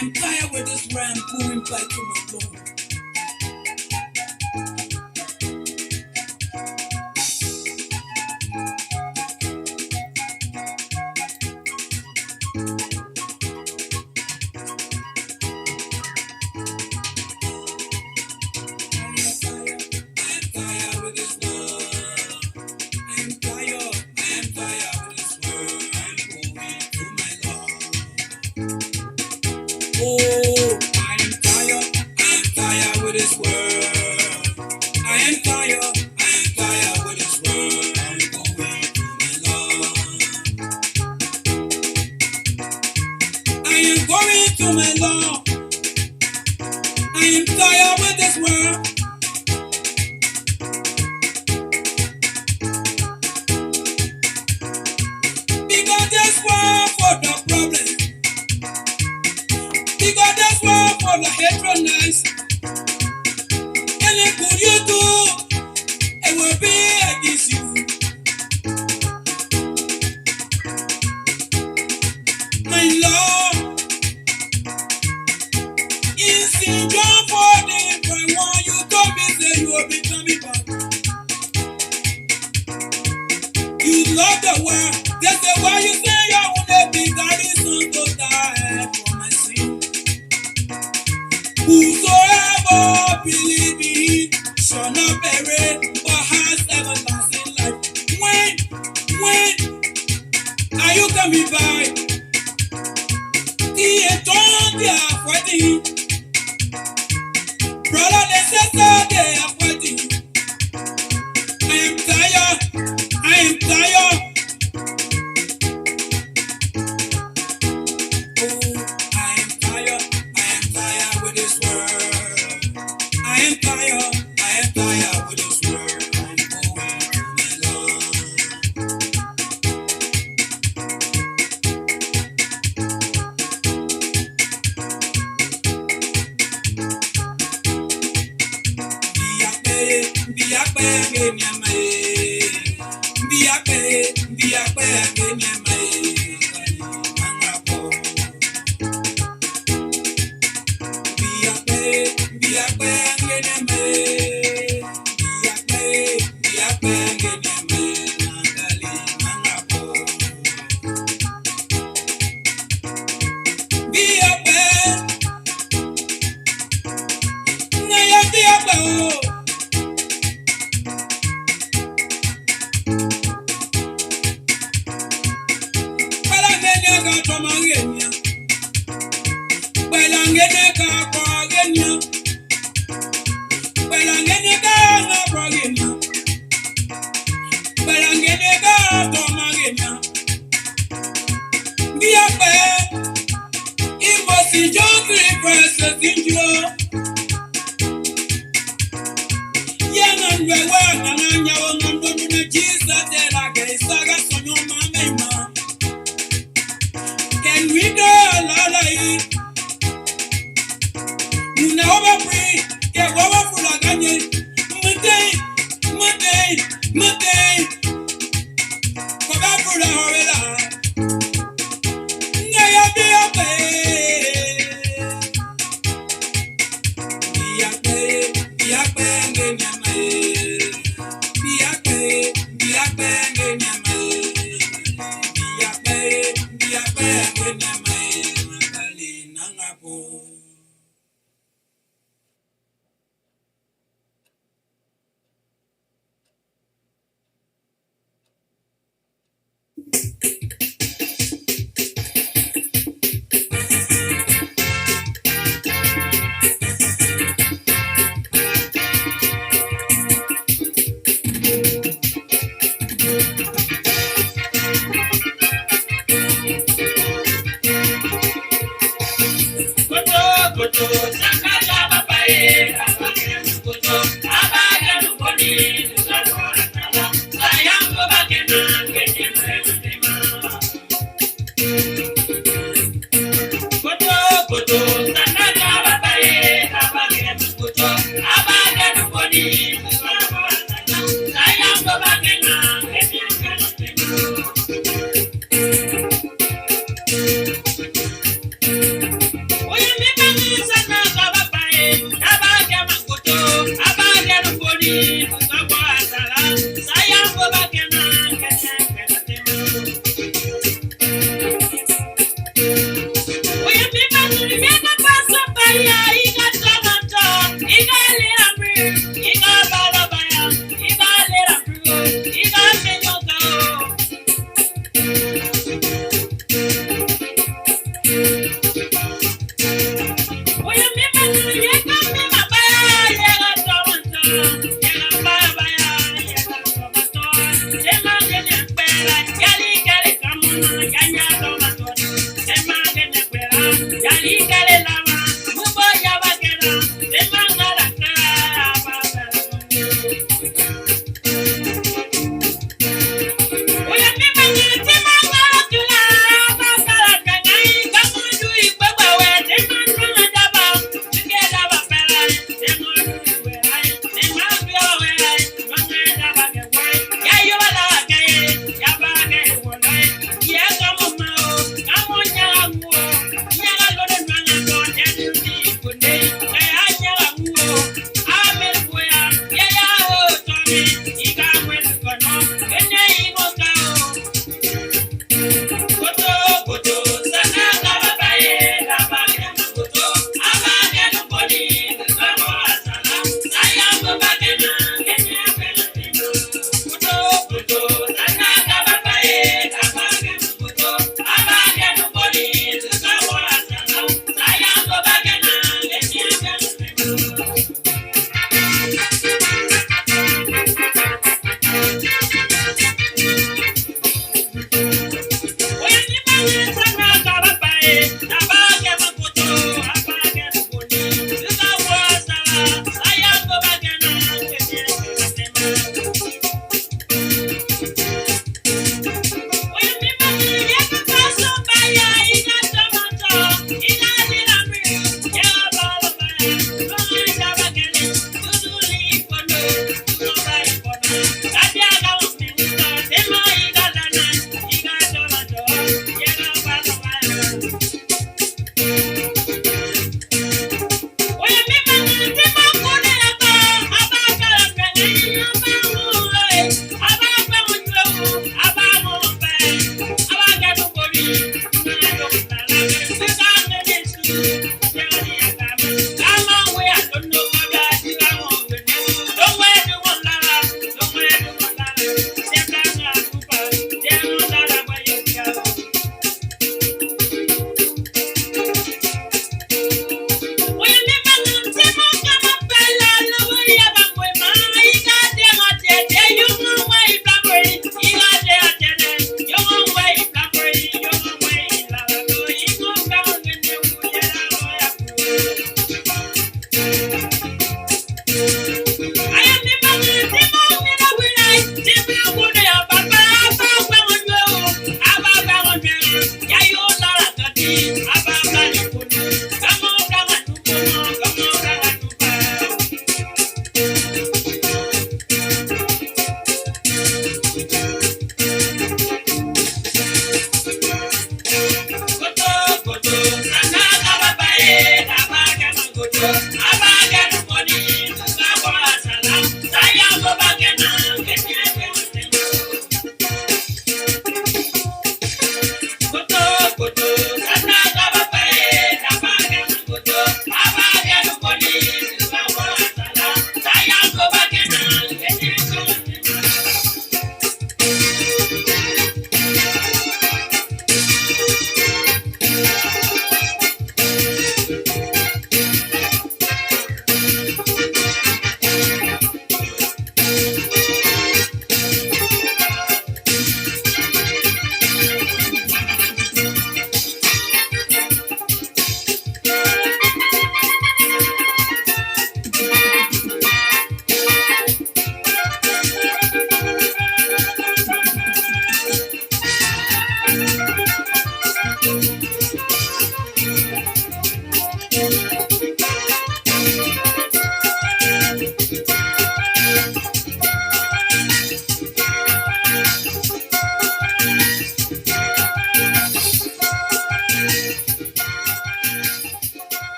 am tired with this where I'm going back to my Lord.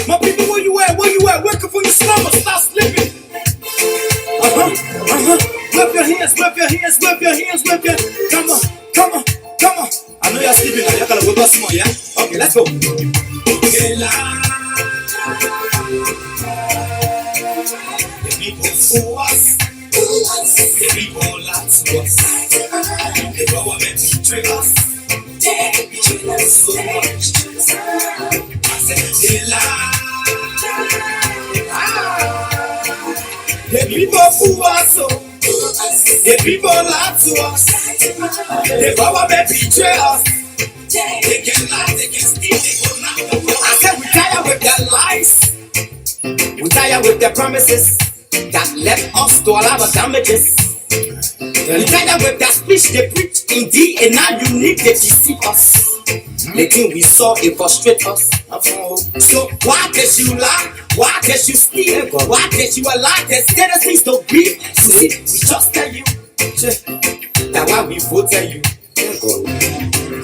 My people, where you at? Where you at? Wake up from your slumber, stop sleeping. Whip your hands, whip your hands, whip your hands, whip your. Come on, come on, come on. I know you're sleeping now. You're gonna whip us more, yeah? Okay, let's go. The people for us, the people lie to us, the government betray us, they betray us so much. I said they lie. The people fool us so, the people lie to us, the government betray us. They can lie, they can steal, they go now. I said we tired with their lies, we tired with their promises that led us to a lot of damages. We tired with their speech they preach indeed, and now you need they deceive us. The thing we saw it frustrate us. So why can't you lie? Why can't you steal? Why can't you allow the citizens to be? See, we just tell you that why we voted you.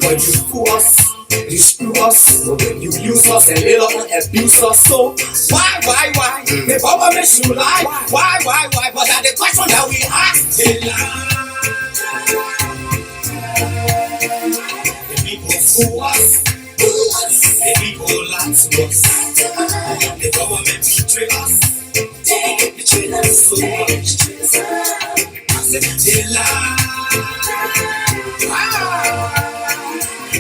But you fool us, you screw us, you use us and later on abuse us. So why? The government should lie. Why? But that's the question that we ask. They lie. The people fool us. The people lie to us. The government betray us. They betray us so much. I said they lie.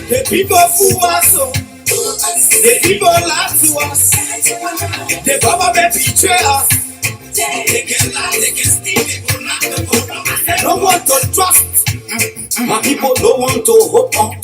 The people fool us so. The people lie to us. The government betray us. They can lie, they can steal, they go knock the phone. I don't want to trust. My people don't want to hope on.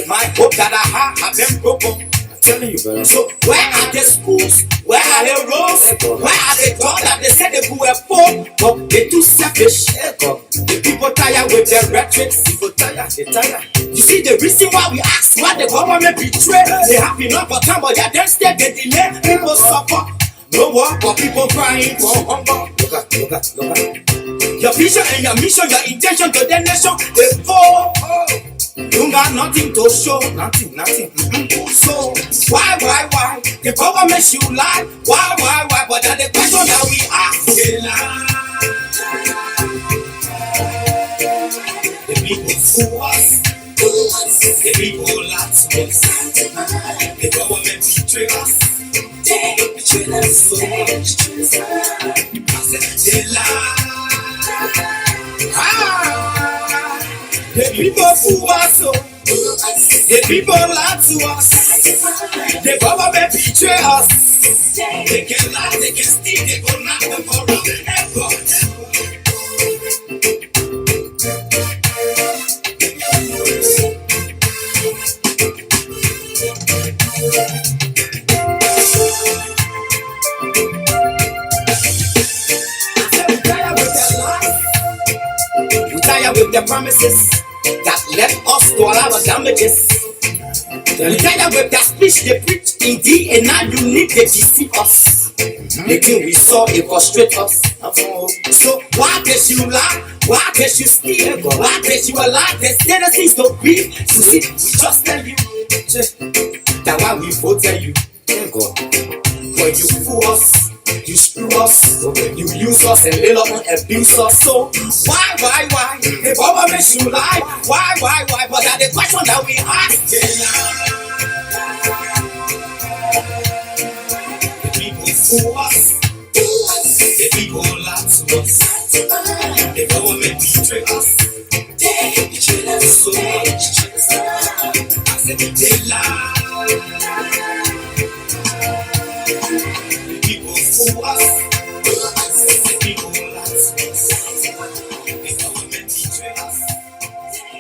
My hope that I have been broken. I'm telling you, brother. So where are the schools? Where are the roads? Where are the doors that they said they were poor? But they too selfish. The people tired with their rhetoric. People tired, they tired. You see the reason why we ask why the government betray. They have enough for time, but yeah, then still they delay. People suffer. No work, but people crying for hunger. Look at. Your vision and your mission, your intention to the nation, they fall. You got nothing to show, nothing. So why? The government should lie. Why? But that's the question that we ask. The people fool us. The people lie to us. The government betray us. They betray us so much. They lie. The people fool us so. The people lie to us. The government betray us. They can lie, they can steal, they go knock them for round and echo. We tired with the promises that left us to all our damages. We tired with that speech they preach indeed, and now you need to deceive us. The thing we saw, it frustrates us. So why can't you lie? Why can't you steal? Why can't you allow the citizens to breathe? You see, we just tell you that why we voted you. But you fool us, you screw us, you use us and little abuse us. So why? The government should lie. Why? But that's the question that we ask. The people fool us. The people lie to us. The government betray us. They betray us so much. I said they lie. The people fool us. The people lie to us. The government betray us.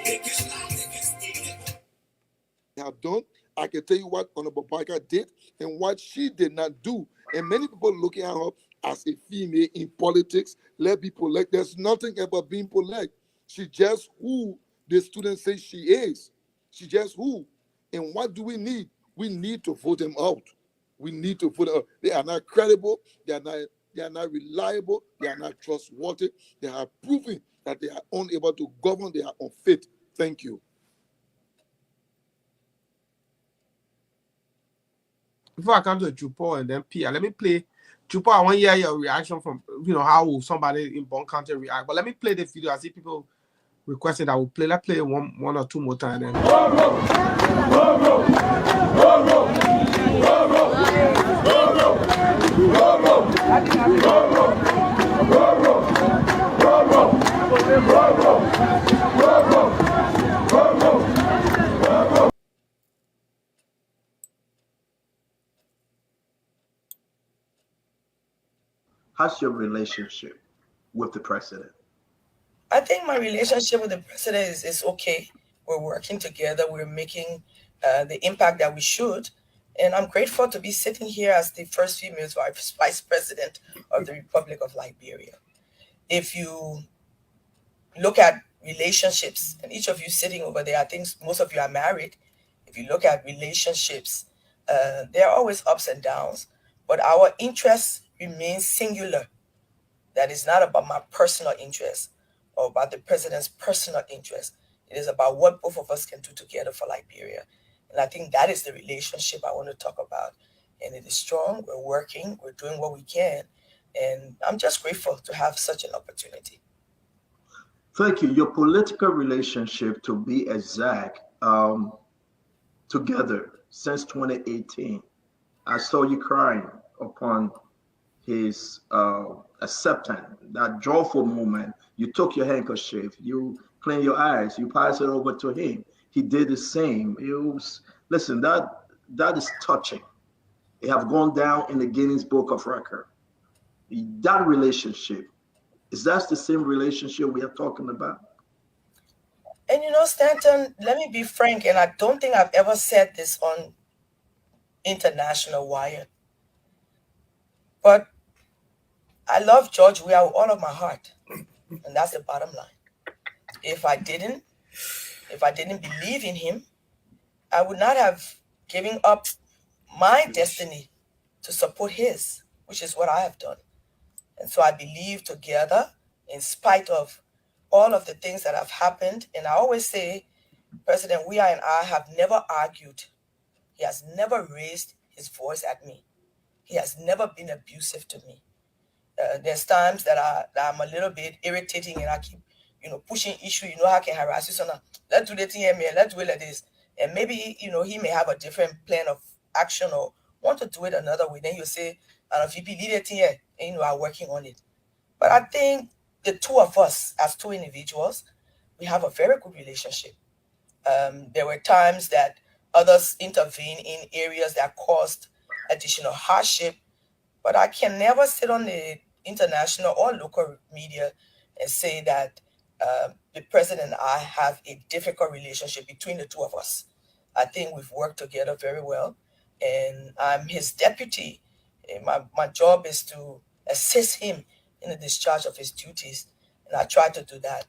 They can lie, they can steal. Have done. I can tell you what Honorable Parker did and what she did not do. And many people looking at her as a female in politics. Let be polite. There's nothing about being polite. She just who the students say she is. She just who. And what do we need? We need to vote them out. We need to vote them out. They are not credible. They are not reliable. They are not trustworthy. They are proving that they are unable to govern. They are unfit. Thank you. Before I come to Jupo and then Pia, let me play Jupo. I want to hear your reaction from how will somebody in Bon County react. But let me play the video. I see people requesting that I will play. Let's play one or two more times. Then. How's your relationship with the president? I think my relationship with the president is okay. We're working together. We're making the impact that we should. And I'm grateful to be sitting here as the first female vice president of the Republic of Liberia. If you look at relationships, and each of you sitting over there, I think most of you are married. If you look at relationships, there are always ups and downs, but our interests remain singular. That is not about my personal interest or about the president's personal interest. It is about what both of us can do together for Liberia. And I think that is the relationship I want to talk about. And it is strong. We're working. We're doing what we can. And I'm just grateful to have such an opportunity. Thank you. Your political relationship, to be exact, together since 2018. I saw you crying upon his acceptance, that joyful moment. You took your handkerchief, you clean your eyes, you pass it over to him. He did the same. Listen, that is touching. It have gone down in the Guinness Book of Record. That relationship, is that the same relationship we are talking about? And Stanton, let me be frank, and I don't think I've ever said this on international wire, but I love George Weah with all of my heart, and that's the bottom line. If I didn't believe in him, I would not have given up my destiny to support his, which is what I have done. And so I believe together in spite of all of the things that have happened. And I always say, President WEAH and I have never argued. He has never raised his voice at me. He has never been abusive to me. There's times that I'm a little bit irritating and I keep, pushing issue. How I can harass you. So now, let's do the thing here, man. Let's do it like this. And maybe, he may have a different plan of action or want to do it another way. Then you'll say, I don't know, if you lead it here, and you are working on it. But I think the two of us, as two individuals, we have a very good relationship. There were times that others intervened in areas that caused additional hardship, but I can never sit on the international or local media and say that the president and I have a difficult relationship between the two of us. I think we've worked together very well, and I'm his deputy. My job is to assist him in the discharge of his duties, and I try to do that.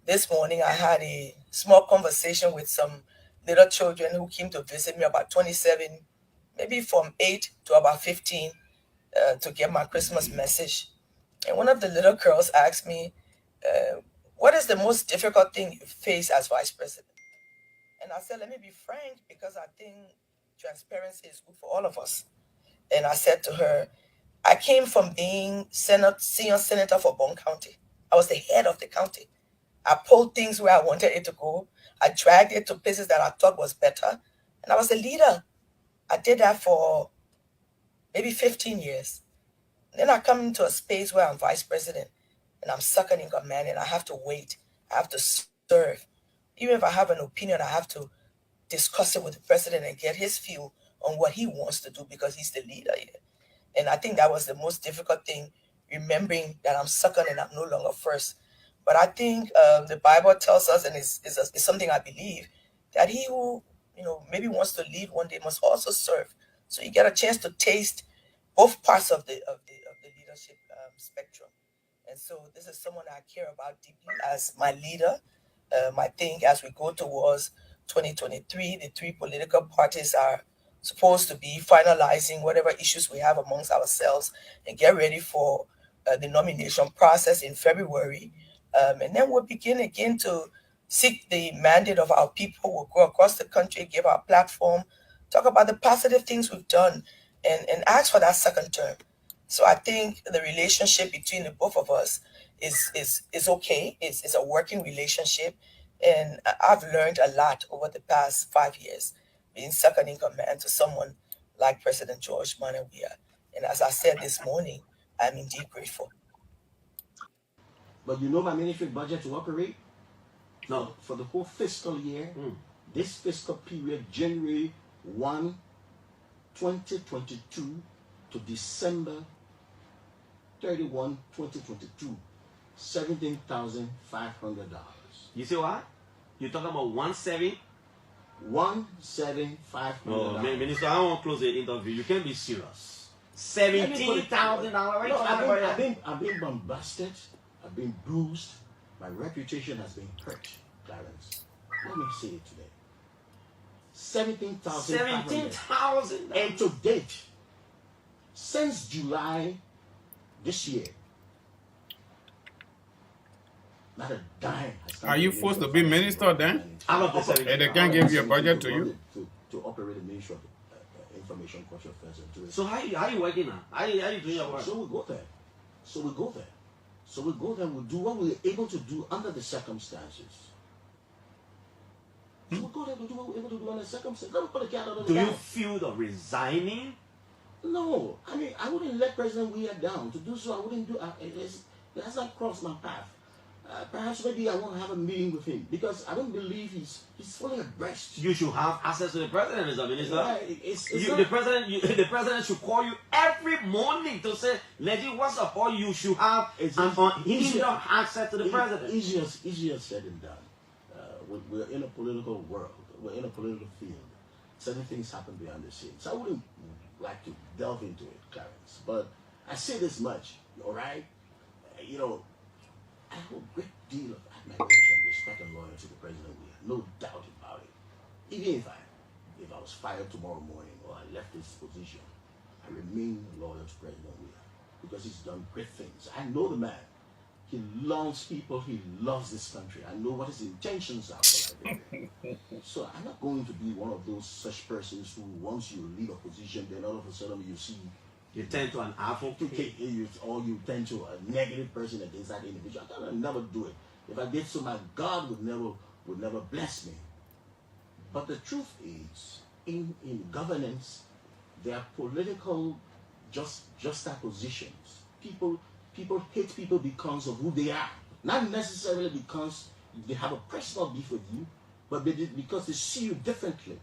This morning, I had a small conversation with some little children who came to visit me, about 27, maybe from 8 to about 15, to get my Christmas message. And one of the little girls asked me, what is the most difficult thing you face as vice president? And I said, let me be frank, because I think transparency is good for all of us. And I said to her, I came from being senior senator for Bond County. I was the head of the county. I pulled things where I wanted it to go. I dragged it to places that I thought was better. And I was a leader. I did that for maybe 15 years. Then I come into a space where I'm vice president and I'm second in command and I have to wait. I have to serve. Even if I have an opinion, I have to discuss it with the president and get his view on what he wants to do because he's the leader here. And I think that was the most difficult thing, remembering that I'm second and I'm no longer first. But I think the Bible tells us, and it's something I believe, that he who maybe wants to lead one day must also serve. So you get a chance to taste both parts of the leadership spectrum. And so this is someone I care about deeply as my leader. I think as we go towards 2023, the three political parties are supposed to be finalizing whatever issues we have amongst ourselves and get ready for the nomination process in February. And then we'll begin again to seek the mandate of our people. We'll go across the country, give our platform, talk about the positive things we've done, and ask for that second term. So I think the relationship between the both of us is okay. It's a working relationship. And I've learned a lot over the past 5 years, being second in command to someone like President George Manuel Weah. And as I said this morning, I'm indeed grateful. But you know my ministry budget to operate? No. For the whole fiscal year, this fiscal period, January 1, 2022 to December 31, 2022, $17,500. You see what? You're talking about 1/7? $17,500. No, Minister, I don't want to close the interview. You can't be serious. $17,000 right No, now. I've been bombasted. I've been bruised. My reputation has been hurt, Clarence. Let me say it today. $17,500. $17,000. And to date, since July this year, not a dime has come. Are you forced to be minister then? Out of the 17. And they can't give you a budget to you? To operate the Ministry of Information, Culture Affairs, and Tourism. So how you working now? How you doing your work? So we go there. We'll do what we're able to do under the circumstances. So we'll go there, we'll do what we're able to do under the circumstances. Don't put the cat out of the Do you bag. feel the resigning? No. I mean, I wouldn't let President Weah down. To do so, I wouldn't do it has not crossed my path. Perhaps maybe I want to have a meeting with him because I don't believe he's fully abreast. You should have access to the president, Mr. Minister. Yeah, The president should call you every morning to say, "Legend, what's up?" Or you should have unhindered access to the president. Easier said than done. We're in a political world. We're in a political field. Certain things happen behind the scenes. I wouldn't like to delve into it, Clarence. But I say this much, all right? I have a great deal of admiration, respect, and loyalty to President Weah. No doubt about it. Even if I was fired tomorrow morning or I left this position, I remain loyal to President Weah because he's done great things. I know the man. He loves people. He loves this country. I know what his intentions are for Liberia. So I'm not going to be one of those such persons who, once you leave a position, then all of a sudden you see You tend to an advocate. or you tend to a negative person against that individual. I can never do it. If I did so, my God would never bless me. But the truth is, in governance, there are political juxtapositions. People hate people because of who they are, not necessarily because they have a personal beef with you, but because they see you differently.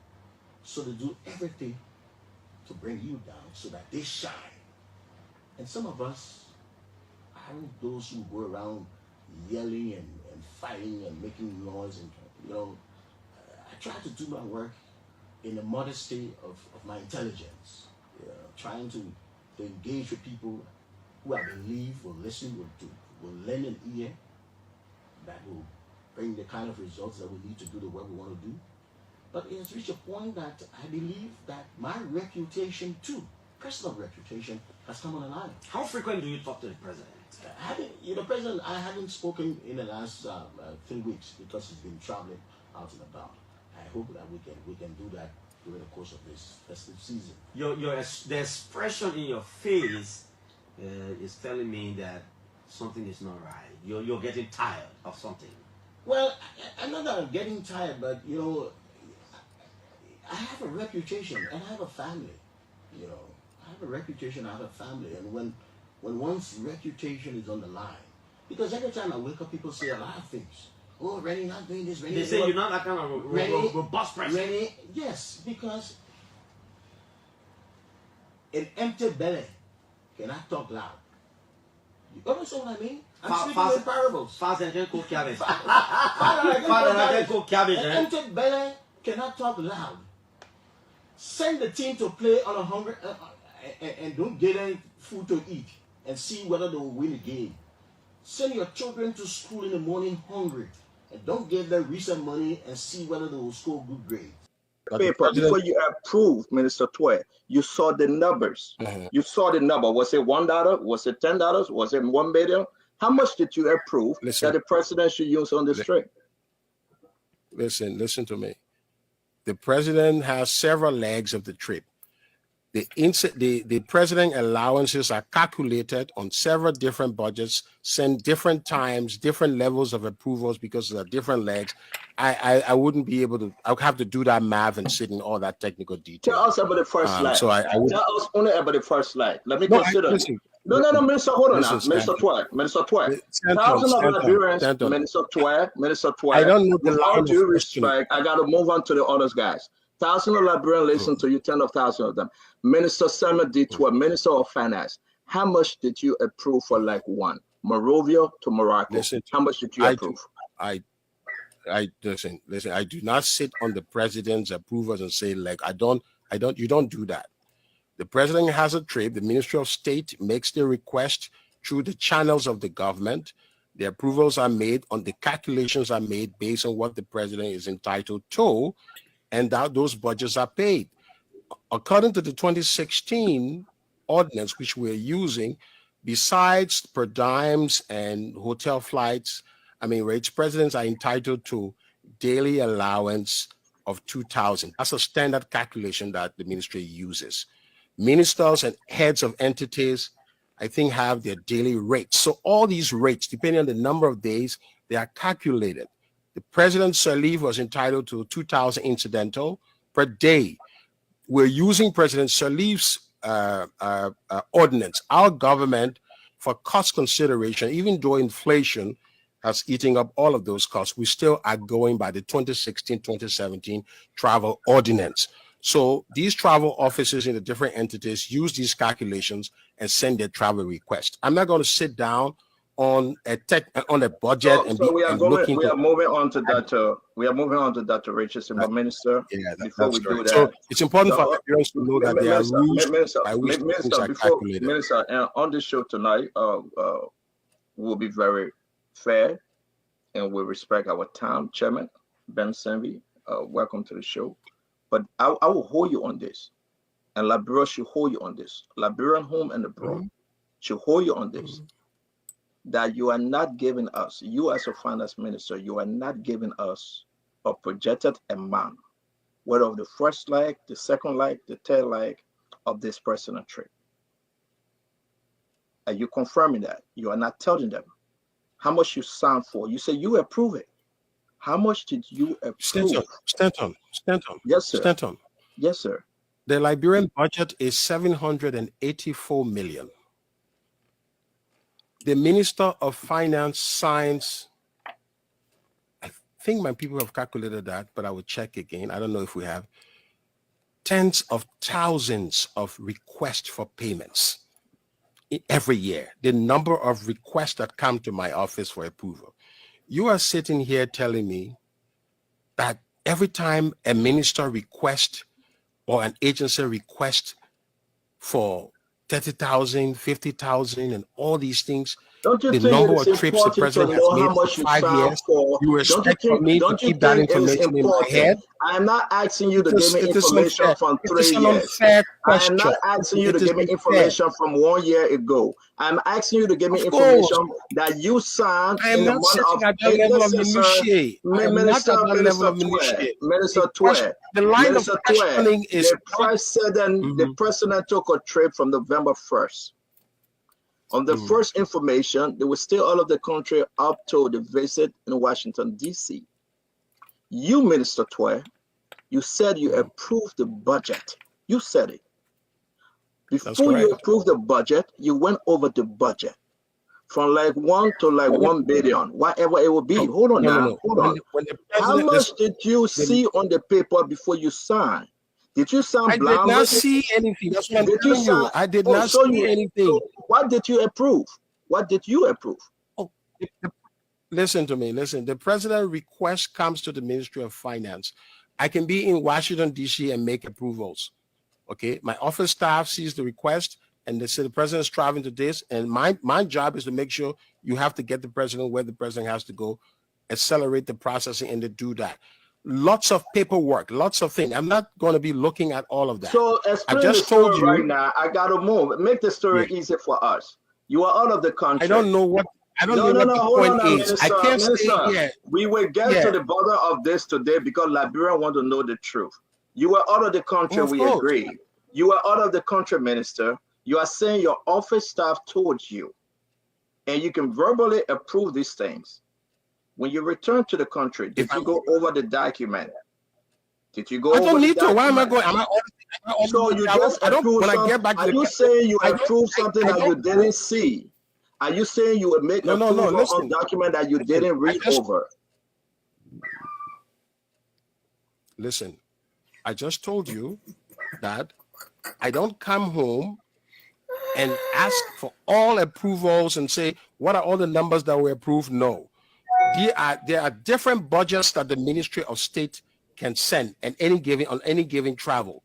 So they do everything to bring you down so that they shine. And some of us aren't those who go around yelling and fighting and making noise. And I try to do my work in the modesty of my intelligence, trying to engage with people who I believe will listen, will lend an ear that will bring the kind of results that we need to do the work we want to do. But it has reached a point that I believe that my reputation too, personal reputation, has come on the line. How frequent do you talk to the president? The president, I haven't spoken in the last 3 weeks because he's been traveling out and about. I hope that we can do that during the course of this festive season. The expression in your face is telling me that something is not right. You're getting tired of something. Well, I'm not that I'm getting tired, but I have a reputation and I have a family. I have a reputation, I have a family, and when one's reputation is on the line, because every time I wake up, people say a lot of things. Oh, Rennie not doing this. Rennie, they say you're not that kind of robust person. Rennie, yes, because an empty belly cannot talk loud. You understand what I mean? I'm speaking in parables. An empty belly cannot talk loud. Send the team to play on a hunger and don't get any food to eat and see whether they will win the game. Send your children to school in the morning hungry and don't give them recent money and see whether they will score good grades. Paper before you approved, Minister Tway, you saw the numbers. You saw the number. Was it $1? Was it $10? Was it 1 million? How much did you approve that the president should use on the street? Listen to me. The president has several legs of the trip. The president allowances are calculated on several different budgets, send different times, different levels of approvals because there are different legs. I wouldn't be able to. I would have to do that math and sit in all that technical detail. Tell us about the first slide. So I would tell us only about the first slide. Let me consider. No, Minister, hold on now. Minister Tway. Thousands of Liberians, Minister Tway. I don't know the with all due respect, I got to move on to the others, guys. Thousands of Liberians listen to you, 10,000 of them. Minister Samuel D. Tway, Minister of Finance. How much did you approve for like one? Morovia to Morocco. How much did you approve? Listen, I do not sit on the president's approvals and say, like, you don't do that. The president has a trip. The Ministry of State makes the request through the channels of the government. The approvals are made on the calculations are made based on what the president is entitled to, and that those budgets are paid. According to the 2016 ordinance, which we're using, besides per dimes and hotel flights, rates, presidents are entitled to daily allowance of $2,000. That's a standard calculation that the ministry uses. Ministers and heads of entities, I think, have their daily rates. So all these rates, depending on the number of days, they are calculated. The president's leave was entitled to $2,000 incidental per day. We're using President Salif's ordinance. Our government, for cost consideration, even though inflation has eaten up all of those costs, we still are going by the 2016-2017 travel ordinance. So these travel offices in the different entities use these calculations and send their travel request. I'm not going to sit down on a budget we are moving on to that, Richardson, but Minister. Yeah, before we correct. do that, so it's important for Nigerians to know that there are rules by which things are calculated. Minister, on this show tonight, we'll be very fair and we'll respect our time. Chairman Ben Senvi, welcome to the show. But I will hold you on this, and Liberia should hold you on this. Liberian home and abroad should hold you on this. that you are not giving us, you as a finance minister, you are not giving us a projected amount, whether of the first leg, the second leg, the third leg of this personal trip. Are you confirming that? You are not telling them how much you signed for. You say you approve it. How much did you approve? Stanton. Yes, sir. Stanton. Yes, sir. The Liberian budget is 784 million. The Minister of Finance signs, I think my people have calculated that, but I will check again. I don't know if we have tens of thousands of requests for payments every year. The number of requests that come to my office for approval. You are sitting here telling me that every time a minister requests or an agency requests for 30,000, 50,000, and all these things, don't you the think number it is of trips the important to president has know made how much for you 5 signed years, for? you expect for me to keep that information in my head? I am not asking you to give me It is information unfair. from It 3 is an years. unfair I am question. not asking you to It is give me unfair. information from 1 year ago. I'm asking you to give me Of information course. that you signed I am in the not month of. sitting at that level of Listen, sir, minutiae. I am not at that level of minutiae. The line of questioning is the president took a trip from November 1st. On the first information, they were still out of the country up to the visit in Washington, D.C. You, Minister Twe, you said you approved the budget. You said it. Before you approved the budget, you went over the budget from like 1 to like 1 billion, whatever it will be. Hold on now. Hold on. How much did you see on the paper before you signed? Did you sign blindly? I did not see anything. That's what I'm telling you. I did not see anything. So what did you approve? What did you approve? Oh, listen to me. Listen, the president request comes to the Ministry of Finance. I can be in Washington, D.C. and make approvals. Okay, my office staff sees the request and they say the president is traveling to this, and my job is to make sure you have to get the president where the president has to go, accelerate the processing, and to do that. Lots of paperwork, lots of things. I'm not going to be looking at all of that. So explain the story right now. I got to move. Make the story easy for us. You are out of the country. I don't know what. I don't know what the point is. Minister, I can't stay here. We will get to the bottom of this today because Liberia want to know the truth. You were out of the country. We agree. You are out of the country, Minister. You are saying your office staff told you, and you can verbally approve these things. When you return to the country, did you go over the document? Did you go over the document? I don't need to. Why am I going? So you just approved something. Are you saying you approved something that you didn't see? Are you saying you would make approval on document that you didn't read over? Listen, I just told you that I don't come home and ask for all approvals and say, what are all the numbers that were approved? No. There are different budgets that the Ministry of State can send on any given travel.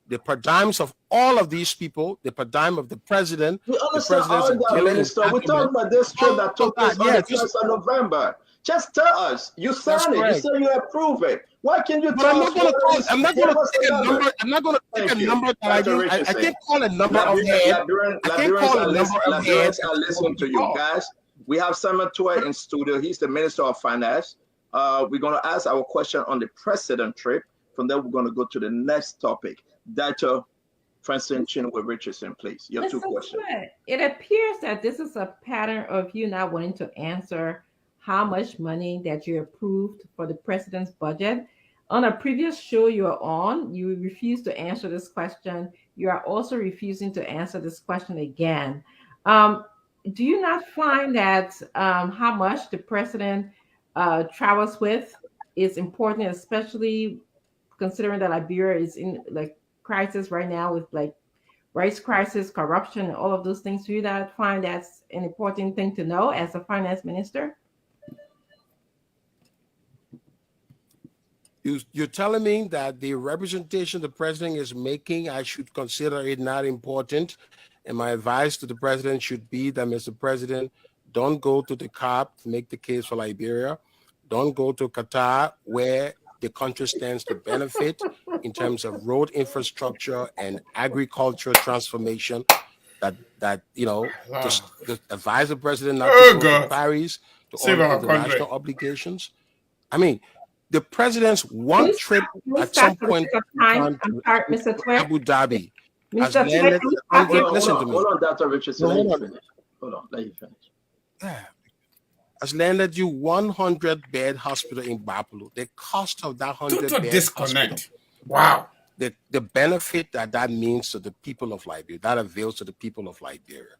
The per diems of all of these people, the per diem of the president. We understand all that, Minister. We're talking about this trip that took place on the 1st of November. Just tell us. You signed it. You say you approve it. Why can't you tell us? I'm not going to take a number. I'm not going to take a number that I can't call a number of head. I can't call a number of heads. I listen to you guys. We have Simon Toy in studio. He's the Minister of Finance. We're going to ask our question on the president trip. From there, we're going to go to the next topic. Dr. Francine Chinwe Richardson, please. You have two questions. It appears that this is a pattern of you not wanting to answer how much money that you approved for the president's budget. On a previous show you were on, you refused to answer this question. You are also refusing to answer this question again. Do you not find that how much the president travels with is important, especially considering that Liberia is in like crisis right now with like rights crisis, corruption, and all of those things? Do you not find that's an important thing to know as a finance minister? You're telling me that the representation the president is making, I should consider it not important. And my advice to the president should be that, Mr. President, don't go to the COP to make the case for Liberia. Don't go to Qatar, where the country stands to benefit in terms of road infrastructure and agricultural transformation. that you know, Wow. to advise the president not Oh to go to God. Paris to Save honor our country. international obligations. I mean, the president's Can one we trip start, can we at start some for the point sake of in time? time I'm to sorry, Mr. Twe. Abu Dhabi has Mr. Twe, landed can we start here? listen to me. Hold on, Dr. Richardson. No, Let hold you on. finish. Hold on, let you finish. Yeah. Has landed you 100-bed hospital in Bapulu. The cost of that Total 100-bed disconnect. hospital, Wow. the benefit that means to the people of Liberia, that avails to the people of Liberia,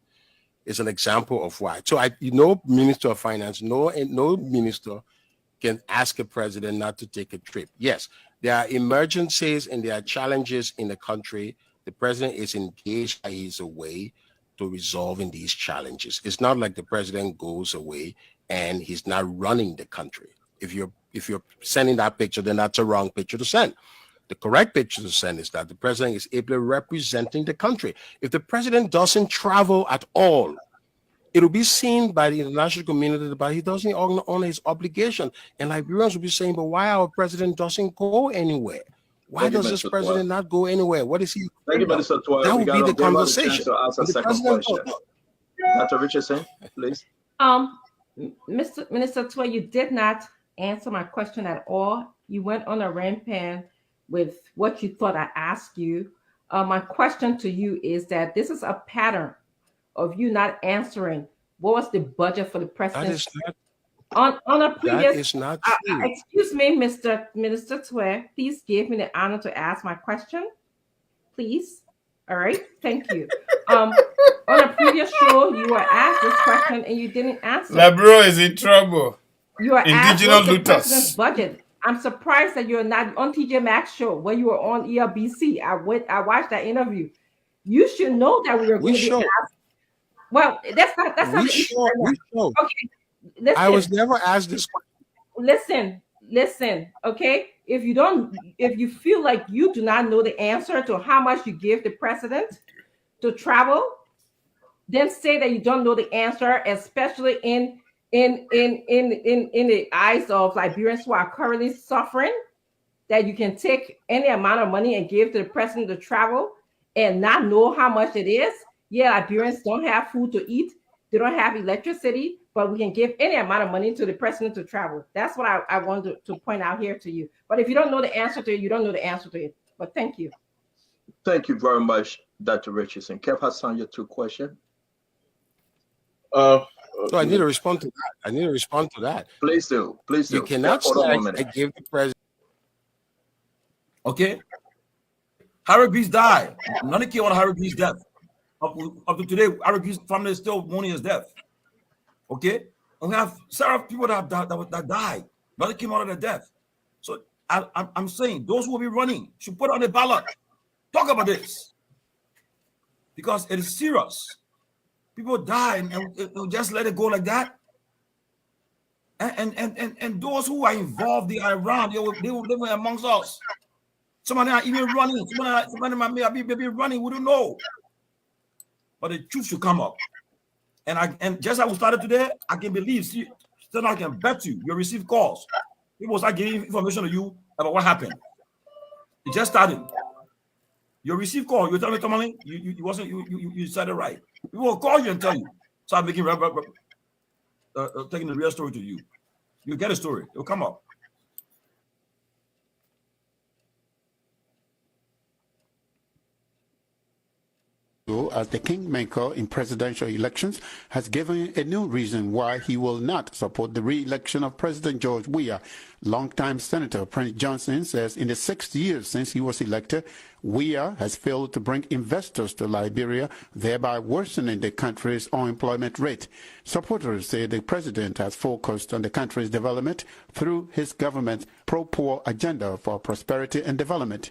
is an example of why. So no Minister of Finance, no minister can ask a president not to take a trip. Yes, there are emergencies and there are challenges in the country. The president is engaged by his way to resolving these challenges. It's not like the president goes away and he's not running the country. If you're sending that picture, then that's a wrong picture to send. The correct picture to send is that the president is ably representing the country. If the president doesn't travel at all, it will be seen by the international community that he doesn't honor his obligation. And Liberians will be saying, but why our president doesn't go anywhere? Why does this president not go anywhere? What is he? Thank you, Mr. Twe. That would be the conversation. To ask a second question. Dr. Richardson, please. Mr. Minister Twe, you did not answer my question at all. You went on a rampant with what you thought I asked you. My question to you is that this is a pattern of you not answering. What was the budget for the president? That is not, on a previous. That is not true. Excuse me, Mr. Minister Twe. Please give me the honor to ask my question, please. All right, thank you. On a previous show, you were asked this question and you didn't answer. Labro is in trouble. You are asked what's the president's looters. budget. I'm surprised that you're not on TJ Maxx show when you were on ERBC. I watched that interview. You should know that we are going to be asked. Well, that's not the issue. Okay, listen. I was never asked this question. Listen. Okay, if you feel like you do not know the answer to how much you give the president to travel, then say that you don't know the answer, especially in the eyes of Liberians who are currently suffering. That you can take any amount of money and give to the president to travel and not know how much it is. Yeah, Liberians don't have food to eat. They don't have electricity, but we can give any amount of money to the president to travel. That's what I wanted to point out here to you. But if you don't know the answer to it, you don't know the answer to it. But thank you. Thank you very much, Dr. Richardson. Kev Hassan, your two questions. So I need to respond to that. Please do. You cannot say I gave the president. Okay. Harry Greaves died. None came on Harry Greaves' death. Up to today, Harry Greaves' family is still mourning his death. Okay? And we have several people that died. Nothing came out of their death. So I'm saying those who will be running should put on the ballot. Talk about this. Because it is serious. People die and just let it go like that. And those who are involved, they are around, they will live amongst us. Somebody are even running. Somebody might be running. We don't know. But the truth should come up. And just as we started today, I can believe. See, still I can bet you'll receive calls. People start giving information to you about what happened. It just started. You'll receive call. You tell me, Tommy, you said it right. We will call you and tell you. Start making taking the real story to you. You get a story. It'll come up. As the kingmaker in presidential elections, has given a new reason why he will not support the re-election of President George WEAH. Longtime Senator Prince Johnson says in the 6 years since he was elected, WEAH has failed to bring investors to Liberia, thereby worsening the country's unemployment rate. Supporters say the president has focused on the country's development through his government's pro-poor agenda for prosperity and development.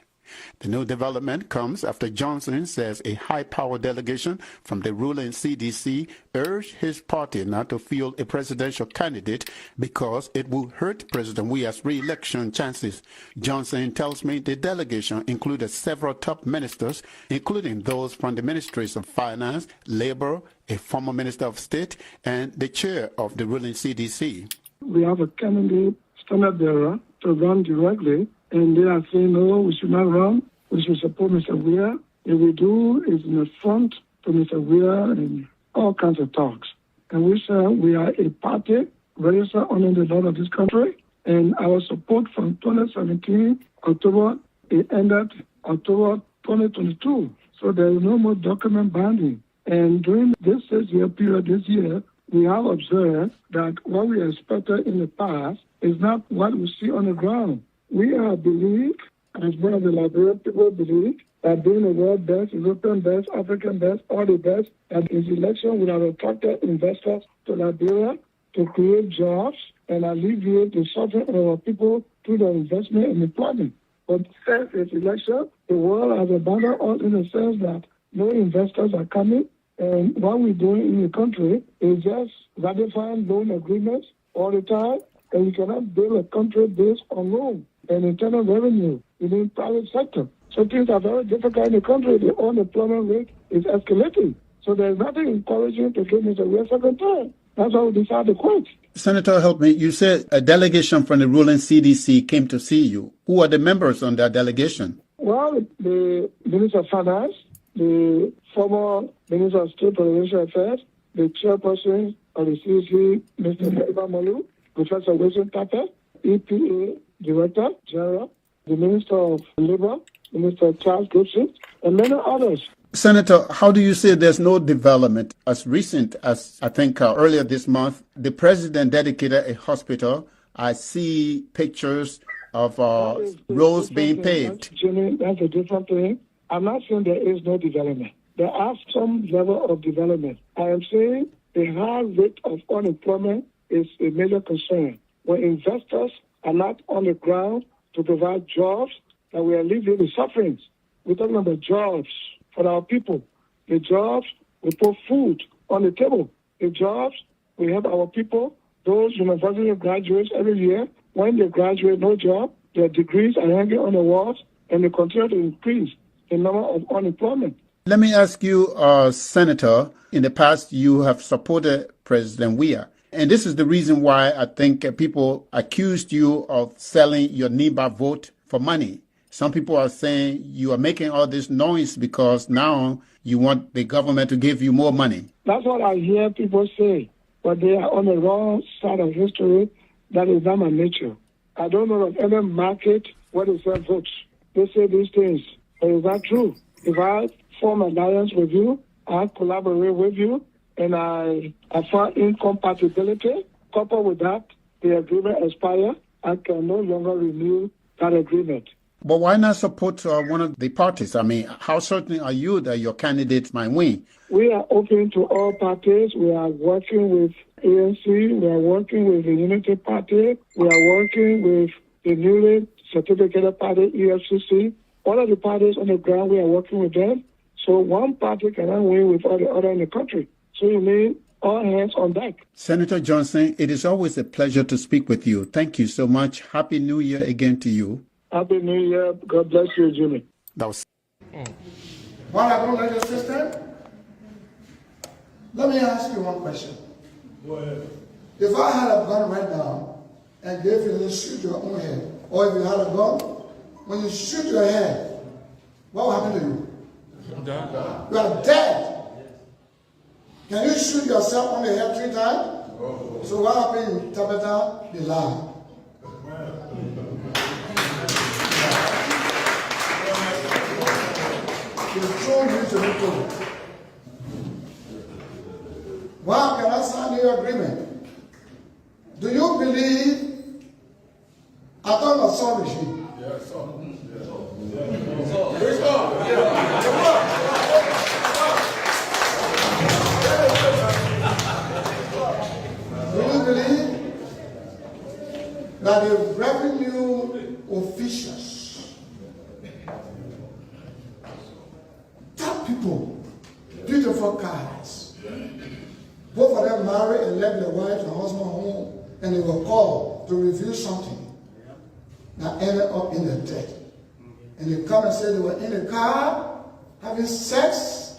The new development comes after Johnson says a high-power delegation from the ruling CDC urged his party not to field a presidential candidate because it will hurt President WEAH's re-election chances. Johnson tells me the delegation included several top ministers, including those from the Ministries of Finance, Labor, a former Minister of State, and the chair of the ruling CDC. We have a candidate, standard bearer, to run directly. And they are saying, no, we should not run. We should support Mr. WEAH. If we do, it's an affront to Mr. Weah and all kinds of talks. And we said we are a party registered under the law of this country, and our support from 2017, October, it ended October 2022. So there is no more document binding. And during this 6-year period this year, we have observed that what we expected in the past is not what we see on the ground. We believe, as one of the Liberian people believe, that being the world best, European best, African best, all the best, that this election would have attracted investors to Liberia to create jobs and alleviate the suffering of our people through the investment and employment. But since this election, the world has abandoned us in the sense that no investors are coming, and what we're doing in the country is just ratifying loan agreements all the time, and we cannot build a country based on loan and internal revenue within private sector. So things are very difficult in the country. The unemployment rate is escalating. So there's nothing encouraging to give Mr. Weah a second time. That's why we decided to quit. Senator, help me. You said a delegation from the ruling CDC came to see you. Who are the members on that delegation? Well, the Minister of Finance, the former Minister of State Presidential Affairs, the chairperson of the CDC, Mr. Malu, Professor Wilson Tape, EPA Director General, the Minister of Labor, Mr. Charles Gibson, and many others. Senator, how do you say there's no development? As recent as, I think, earlier this month, the president dedicated a hospital. I see pictures of roads being paved. Jimmy, that's a different thing. I'm not saying there is no development. There are some level of development. I am saying the high rate of unemployment is a major concern. When investors are not on the ground to provide jobs, that we are alleviate the sufferings. We're talking about jobs for our people. The jobs, we put food on the table. The jobs, we have our people, those university graduates every year. When they graduate, no job, their degrees are hanging on the walls, and they continue to increase the number of unemployment. Let me ask you, Senator, in the past you have supported President Weah. And this is the reason why I think people accused you of selling your NIBA vote for money. Some people are saying you are making all this noise because now you want the government to give you more money. That's what I hear people say, but they are on the wrong side of history. That is not my nature. I don't know of any market where they sell votes. They say these things, but it's not true. If I form an alliance with you, I collaborate with you, and I find incompatibility, coupled with that, the agreement expires, I can no longer renew that agreement. But why not support one of the parties? I mean, how certain are you that your candidate might win? We are open to all parties. We are working with ANC. We are working with the Unity Party. We are working with the newly certificated party, EFCC. All of the parties on the ground, we are working with them. So one party cannot win with all the other in the country. So you need all hands on deck. Senator Johnson, it is always a pleasure to speak with you. Thank you so much. Happy New Year again to you. Happy New Year. God bless you, Jimmy. That was... While I don't let your sister, let me ask you one question. Go ahead. If I had a gun right now and gave you to shoot your own head, or if you had a gun, when you shoot your head, what will happen to you? You are dead. Can you shoot yourself on the head 3 times? So what happened in Tabata? The lie. The truth needs to be told. Why can I sign your agreement? Do you believe I thought of Saul regime? Yes, sir. Do you believe that the revenue officials, top people, beautiful cars, both of them married and left their wife and husband home, and they were called to review something that ended up in their death. And they come and say they were in the car having sex.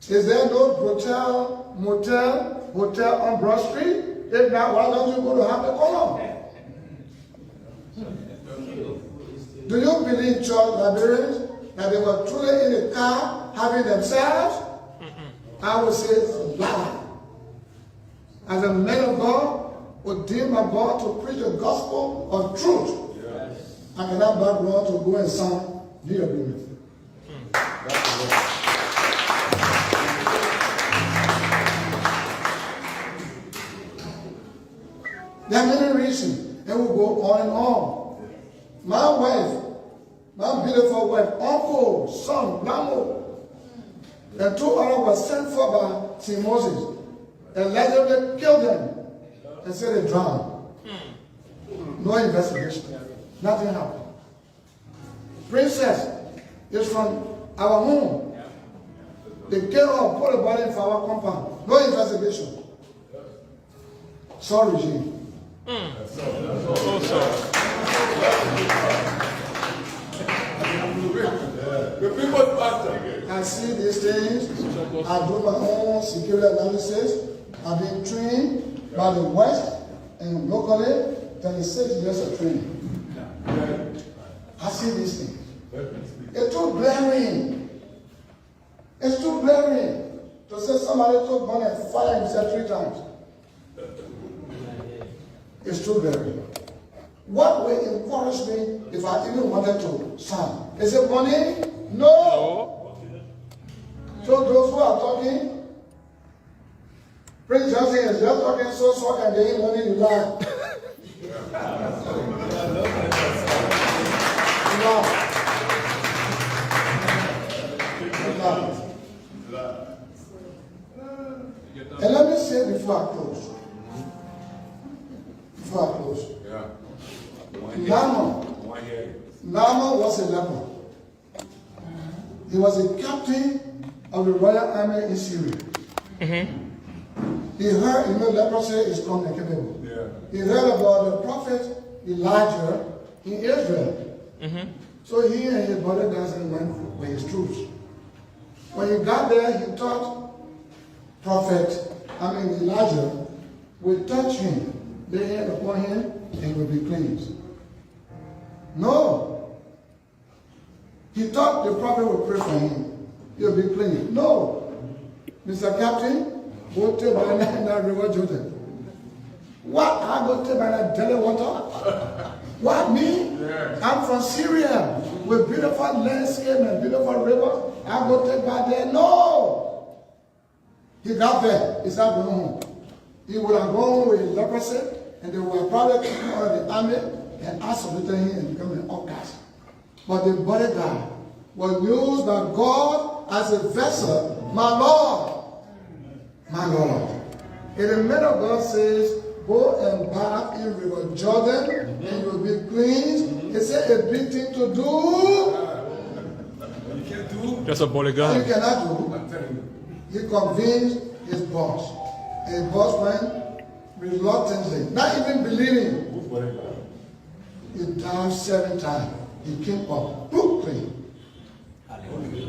Is there no hotel on Broad Street? If not, why don't you go to Happy Column? Do you believe, church Liberians, that they were truly in the car having themselves? I would say lie. As a man of God, ordained by God to preach the gospel of truth. Yes. I cannot background to go and sign the agreement. There are many reasons, and we'll go on and on. My wife, my beautiful wife, uncle, son, Lamo, and 2 others were sent for by St. Moses. Allegedly killed them and said they drowned. No investigation. Nothing happened. Princess is from our home. They came up, put a body in our compound. No investigation. Sorry, regime. I see these things. I do my own security analysis. I've been trained by the West and locally 36 years of training. I see these things. It's too glaring. It's too glaring to say somebody took money and fired himself 3 times. It's too glaring. What will encourage me if I even wanted to sign? Is it money? No. So those who are talking, Prince Johnson is just talking so can they money to lie. And let me say before I close. Naaman was a leper. He was a captain of the royal army in Syria. He heard, leprosy is communicable. He heard about the prophet Elijah in Israel. So he and his bodyguards went with his troops. When he got there, he thought Elijah would touch him, lay hand upon him, and he would be cleansed. No. He thought the prophet would pray for him. He'll be clean. No. Mr. Captain, go to the river Jordan. What? I go to the daily water? What, me? Yeah. I'm from Syria with beautiful landscape and beautiful river. I go take by there. No. He got there. He started going home. He would have gone with leprosy, and they would have probably taken out of the army and isolated him and become an outcast. But the bodyguard was used by God as a vessel. My Lord. My Lord. And the man of God says, go and bathe in River Jordan and you will be cleansed. He said a big thing to do. You can't do. That's a bodyguard. You cannot do. He convinced his boss. And his boss went reluctantly, not even believing. He died 7 times. He came up, clean.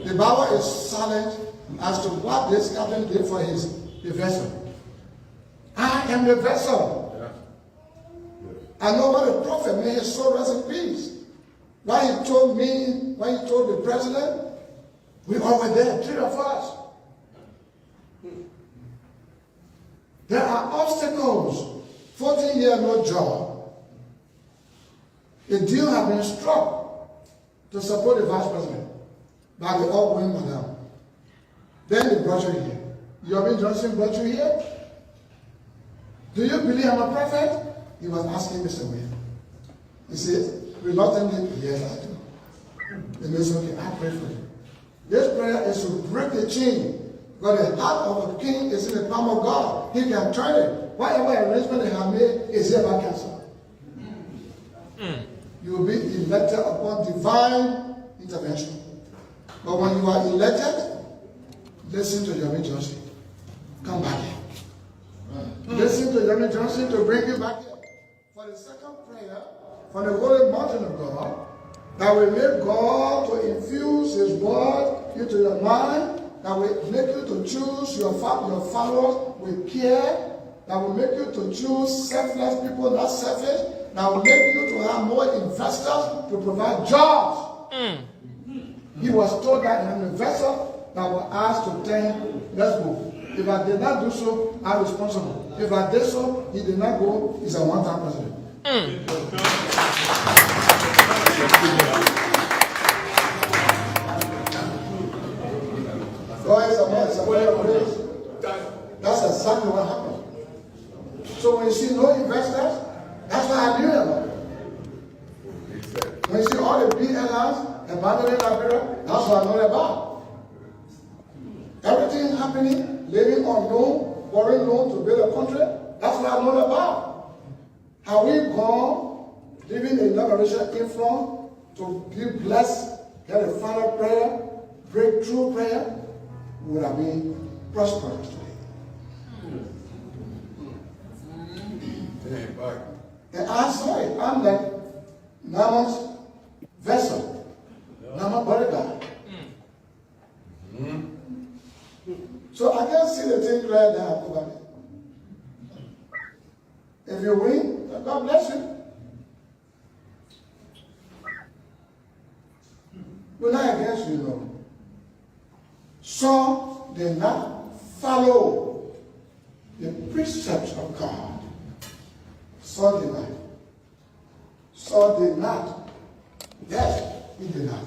The Bible is silent as to what this captain did for the vessel. I am the vessel. I know what the prophet, may his soul rest in peace. Why he told me, when he told the president, we all were there, 3 of us. There are obstacles. 14 years, no job. A deal has been struck to support the vice president by the outgoing madam. Then they brought you here. Yomi Johnson brought you here. Do you believe I'm a prophet? He was asking Mr. William. He said, reluctantly, yes, I do. And he said, okay, I pray for you. This prayer is to break the chain. Because the heart of a king is in the palm of God. He can turn it. Whatever arrangement they have made is hereby cancelled. You will be elected upon divine intervention. But when you are elected, listen to Yomi Johnson. Come back here. Listen to Yomi Johnson to bring you back here. For the second prayer, from the holy mountain of God, that will make God to infuse his word into your mind, that will make you to choose your followers with care, that will make you to choose selfless people, not selfish, that will make you to have more investors to provide jobs. He was told that I'm a vessel that were asked to tell him, let's go. If I did not do so, I'm responsible. If I did so, he did not go, he's a one-time president. That's exactly what happened. So when you see no investors, that's what I knew about. When you see all the big airlines abandoning Liberia, that's what I know about. Everything happening, living on loan, borrowing loan to build a country, that's what I know about. Have we gone, living in inauguration influence to be blessed, get a final prayer, breakthrough prayer, we would have been prosperous today. And I saw it. I'm like Naaman's vessel, Naaman's bodyguard. So I can see the thing right now over there. If you win, God bless you. We're not against you, no. Some did not follow the precepts of God. Some did not. Some did not. Yes, he did not.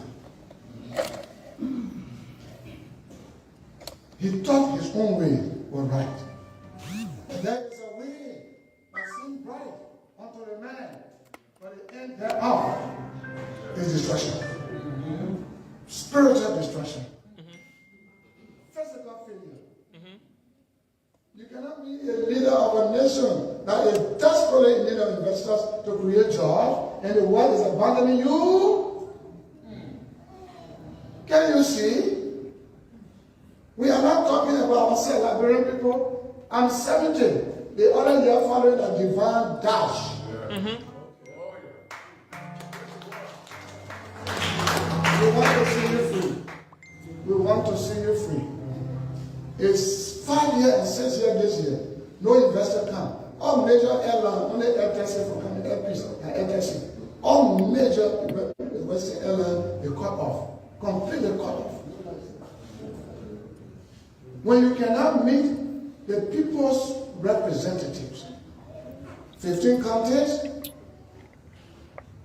He thought his own way was right. And there is a way that seems bright unto the man, but the end thereof is destruction. Spiritual destruction. Physical failure. You cannot be a leader of a nation that is desperately in need of investors to create jobs, and the world is abandoning you. Can you see? We are not talking about ourselves, Liberian people. I'm 70. The other year following a divine dash. We want to see you free. We want to see you free. It's 5 years and 6 years this year. No investor come. All major airlines, only air taxi for coming, air peace and air taxi. All major Western airlines, they cut off. Completely cut off. When you cannot meet the people's representatives, 15 counties,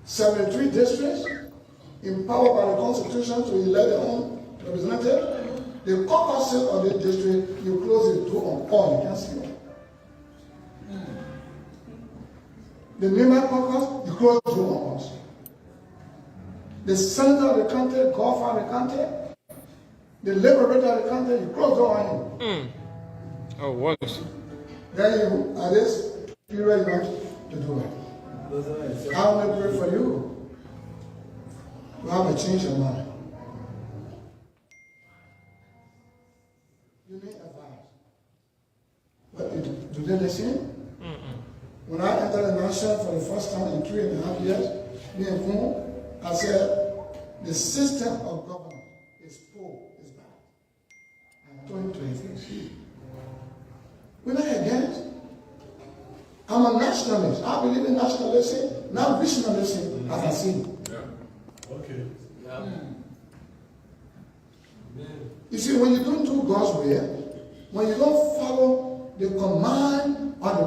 73 districts, empowered by the Constitution to elect their own representative, the caucuses of the district, you close the door on all, you can't see them. The Nima caucus, you close the door on us. The senator of the country, governor of the country, the liberator of the country, you close the door on him. Oh, worse. Then you, at this period, you want to do it. I want to pray for you. You have to change your mind. You need advice. But do they listen? When I entered the nation for the first time in 3.5 years, me and Kumo, I said, the system of government is poor, is bad. I'm told to it. We're not against. I'm a nationalist. I believe in nationalism, not visionalism, as I see. Okay. You see, when you don't do God's way, when you don't follow the command of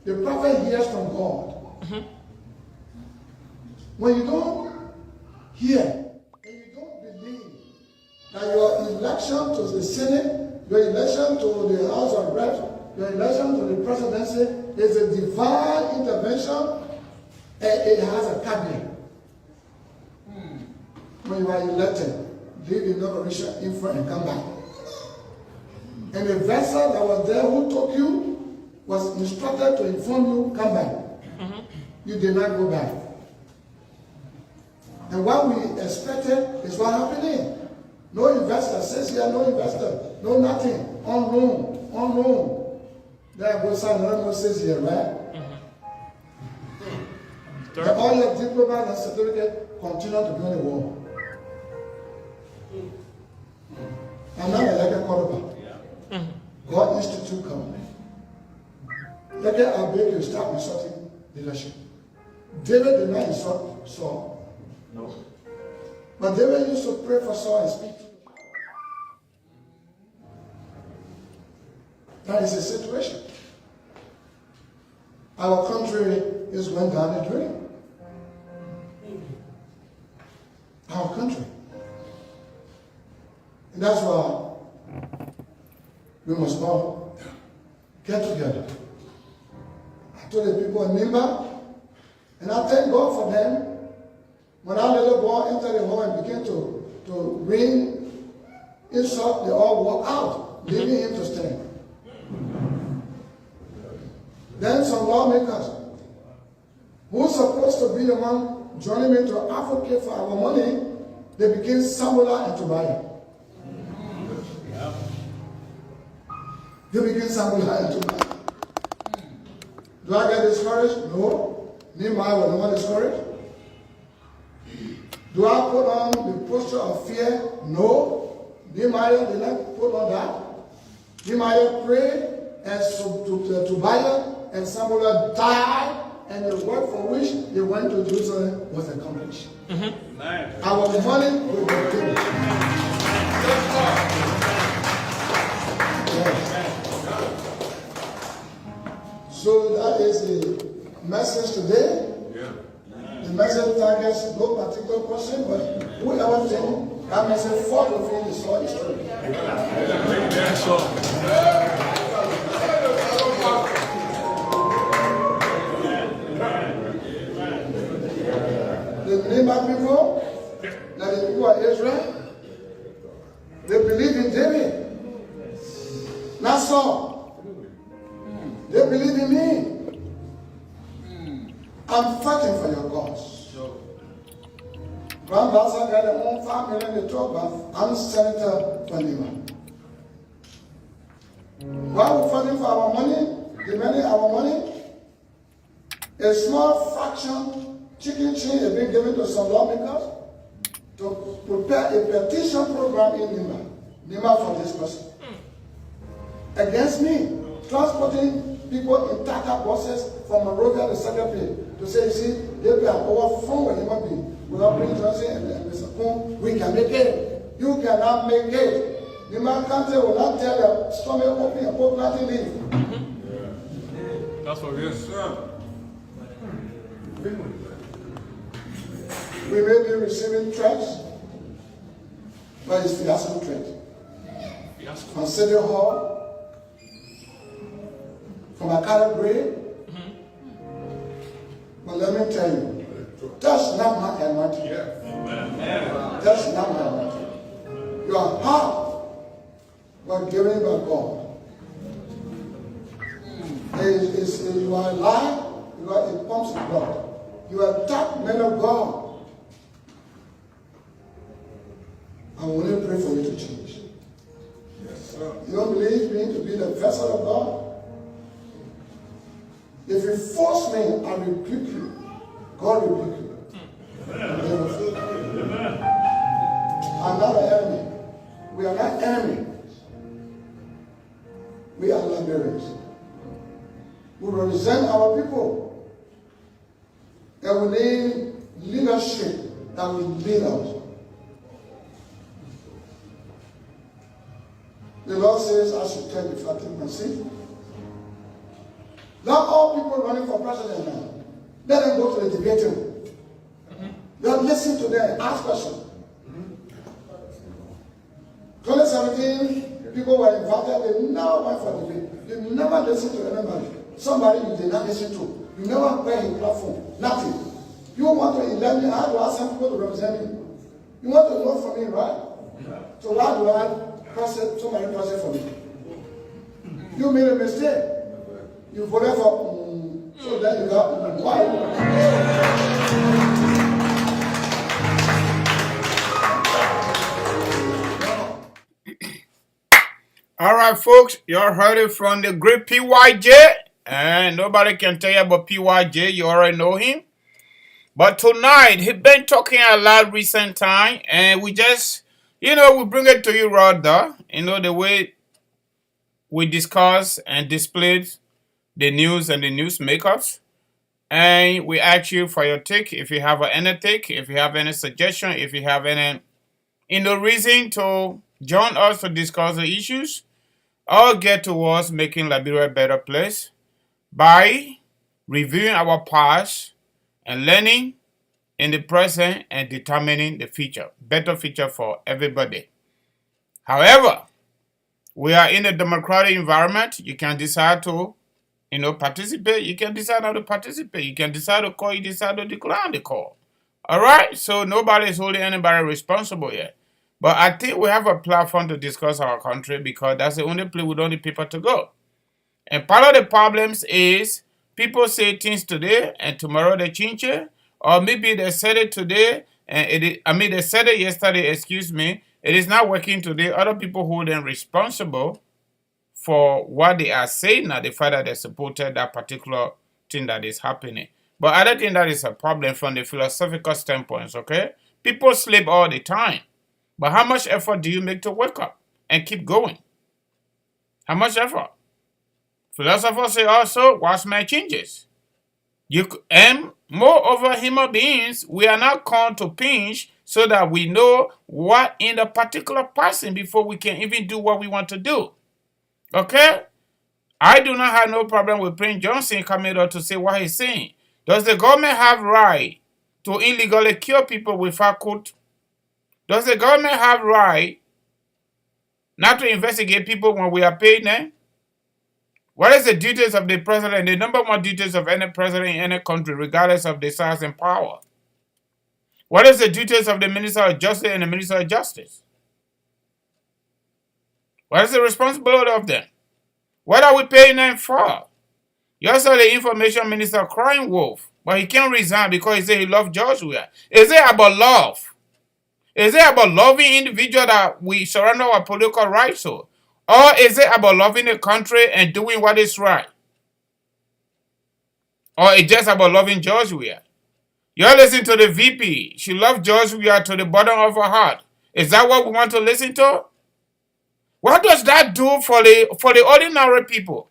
the prophet hears from God. When you don't hear and you don't believe that your election to the Senate, your election to the House of Reps, your election to the presidency is a divine intervention, and it has a cabinet. When you are elected, leave the inauguration in front and come back. And the vessel that was there who took you was instructed to inform you, come back. You did not go back. And what we expected is what happened. No investor, says here, no investor, no nothing, on loan. There goes another says here, right? And all your diploma and certificate continue to be on the wall. I'm not like a quarterback. God Institute company. Let I beg you start insulting leadership. David did not insult Saul. No. But David used to pray for Saul and speak. That is the situation. Our country is going down the drain. Our country. And that's why we must all get together. I told the people in Nimba, and I thank God for them. When our little boy entered the hall and began to ring insult, they all walked out, leaving him to stand. Then some lawmakers who supposed to be the one joining me to advocate for our money, they begin Samula and Tobiah. They begin Samula and Tobiah. Do I get discouraged? No. Nehemiah was not discouraged. Do I put on the posture of fear? No. Nehemiah did not put on that. Nehemiah prayed, and Tobiah and Samuel died, and the work for which they went to Jerusalem was accomplished. Our money will be given. So that is the message today. The message targets no particular person, but whoever think that message fall within the soul is true. The Nimba people, like the people of Israel, they believe in David. That's all. They believe in me. I'm fighting for your cause. Grand Bassa got their own 5 million to talk about. I'm Senator for Nima. While we're fighting for our money, demanding our money, a small fraction, chicken change has been given to some lawmakers to prepare a petition program in Nima for this person. Against me, transporting people in Tata buses from Monrovia to Secretary to say, you see, they pay an overflow when human being. Without bringing Johnson and Mr. Poon, we can make it. You cannot make it. The man country will not tell you, stomach open and put nothing in. That's what it is. We may be receiving threats, but it's fiasco threat. From City Hall, from Akara Grade. But let me tell you, that's not my anointing. That's not my anointing. Your heart was given by God. You are alive, you are a pumps of blood. You are that man of God. I want to pray for you to change. You don't believe me to be the vessel of God? If you force me, I rebuke you. God rebuke you. I'm not an enemy. We are not enemies. We are Liberians. We represent our people. And we need leadership that will lead us. The Lord says, I should tell you if I take my seat. Not all people running for president now. Let them go to the debate room. They'll listen to them, ask questions. 2017, people were invited, they never went for debate. They never listened to anybody. Somebody you did not listen to. You never pay a platform. Nothing. You want to elect me, I have to ask some people to represent me. You want to vote for me, right? So why do I press it, somebody press it for me? You made a mistake. You voted for, so then you got, why? All right, folks, you all heard it from the great PYJ. And nobody can tell you about PYJ. You already know him. But tonight, he been talking a lot recent time. And we just, we bring it to you rather. The way we discuss and displayed the news and the newsmakers. And we ask you for your take. If you have any take, if you have any suggestion, if you have any reason to join us to discuss the issues, all get towards making Liberia a better place by reviewing our past and learning in the present and determining the future, better future for everybody. However, we are in a democratic environment. You can decide to, participate. You can decide not to participate. You can decide to call. You decide to decline the call. All right? So nobody is holding anybody responsible yet. But I think we have a platform to discuss our country because that's the only place we don't need people to go. And part of the problems is people say things today and tomorrow they change it. Or maybe they said it today and they said it yesterday, excuse me. It is not working today. Other people hold them responsible for what they are saying now, the fact that they supported that particular thing that is happening. But I don't think that is a problem from the philosophical standpoint, okay? People sleep all the time. But how much effort do you make to wake up and keep going? How much effort? Philosophers say also, watchman changes. And moreover, human beings, we are not called to pinch so that we know what in the particular person before we can even do what we want to do. Okay? I do not have no problem with Prince Johnson coming out to say what he's saying. Does the government have right to illegally kill people without court? Does the government have right not to investigate people when we are paying them? What is the duties of the president? The number one duties of any president in any country, regardless of the size and power. What is the duties of the Minister of Justice and the Minister of Justice? What is the responsibility of them? What are we paying them for? You saw the information minister crying wolf, but he can't resign because he said he loves George Weah. Is it about love? Is it about loving individual that we surrender our political rights to? Or is it about loving the country and doing what is right? Or it's just about loving George Weah? You're listening to the VP. She loves George Weah to the bottom of her heart. Is that what we want to listen to? What does that do for the ordinary people?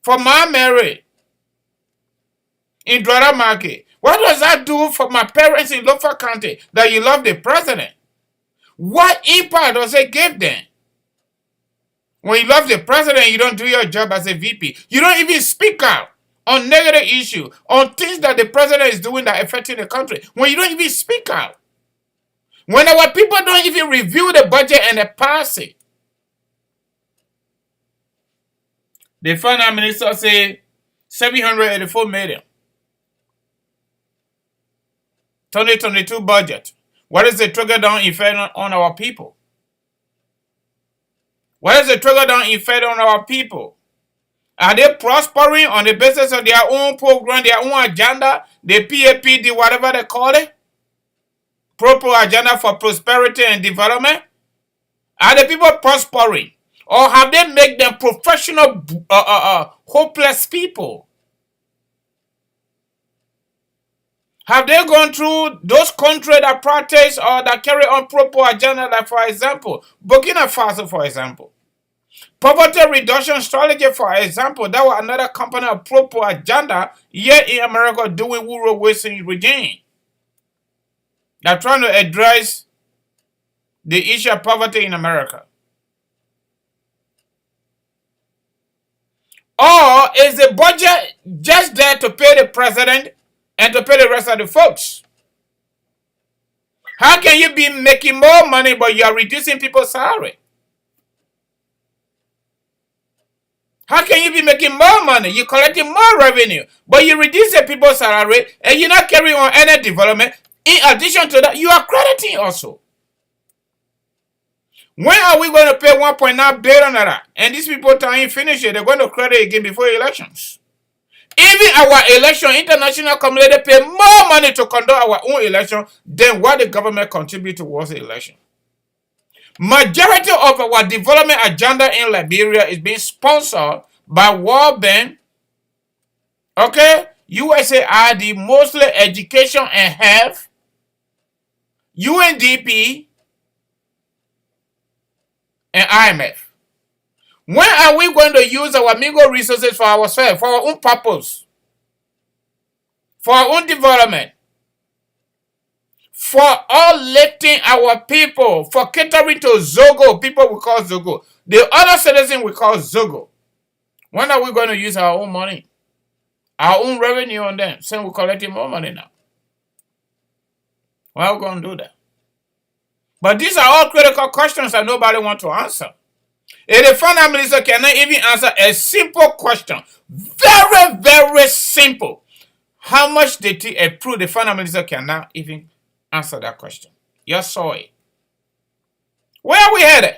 For my Mary in Dwara Market. What does that do for my parents in Lofa County that you love the president? What impact does it give them? When you love the president, you don't do your job as a VP. You don't even speak out on negative issues, on things that the president is doing that are affecting the country. When you don't even speak out. When our people don't even review the budget and they pass it. The finance minister say 784 million. 2022 budget. What is the trickle-down effect on our people? What is the trickle-down effect on our people? Are they prospering on the basis of their own program, their own agenda, the PAPD, whatever they call it? Proper agenda for prosperity and development? Are the people prospering? Or have they made them professional, hopeless people? Have they gone through those countries that practice or that carry on proper agenda, like for example, Burkina Faso, for example? Poverty reduction strategy, for example, that was another company of proper agenda here in America doing rural wasting regime. They're trying to address the issue of poverty in America. Or is the budget just there to pay the president and to pay the rest of the folks? How can you be making more money but you are reducing people's salary? How can you be making more money? You're collecting more revenue, but you reduce the people's salary and you're not carrying on any development. In addition to that, you are crediting also. When are we going to pay 1.9 billion? And these people trying to finish it, they're going to credit again before elections. Even our election, international community pay more money to conduct our own election than what the government contribute towards the election. Majority of our development agenda in Liberia is being sponsored by World Bank, okay, USAID, mostly education and health, UNDP, and IMF. When are we going to use our meager resources for ourselves, for our own purpose, for our own development? for all lifting our people, for catering to Zogo, people we call Zogo. The other citizen we call Zogo. When are we going to use our own money? Our own revenue on them, saying we're collecting more money now. Why are we going to do that? But these are all critical questions that nobody wants to answer. And the finance minister cannot even answer a simple question. Very, very simple. How much did he approve? The finance minister cannot even answer that question. You saw it. Where are we headed?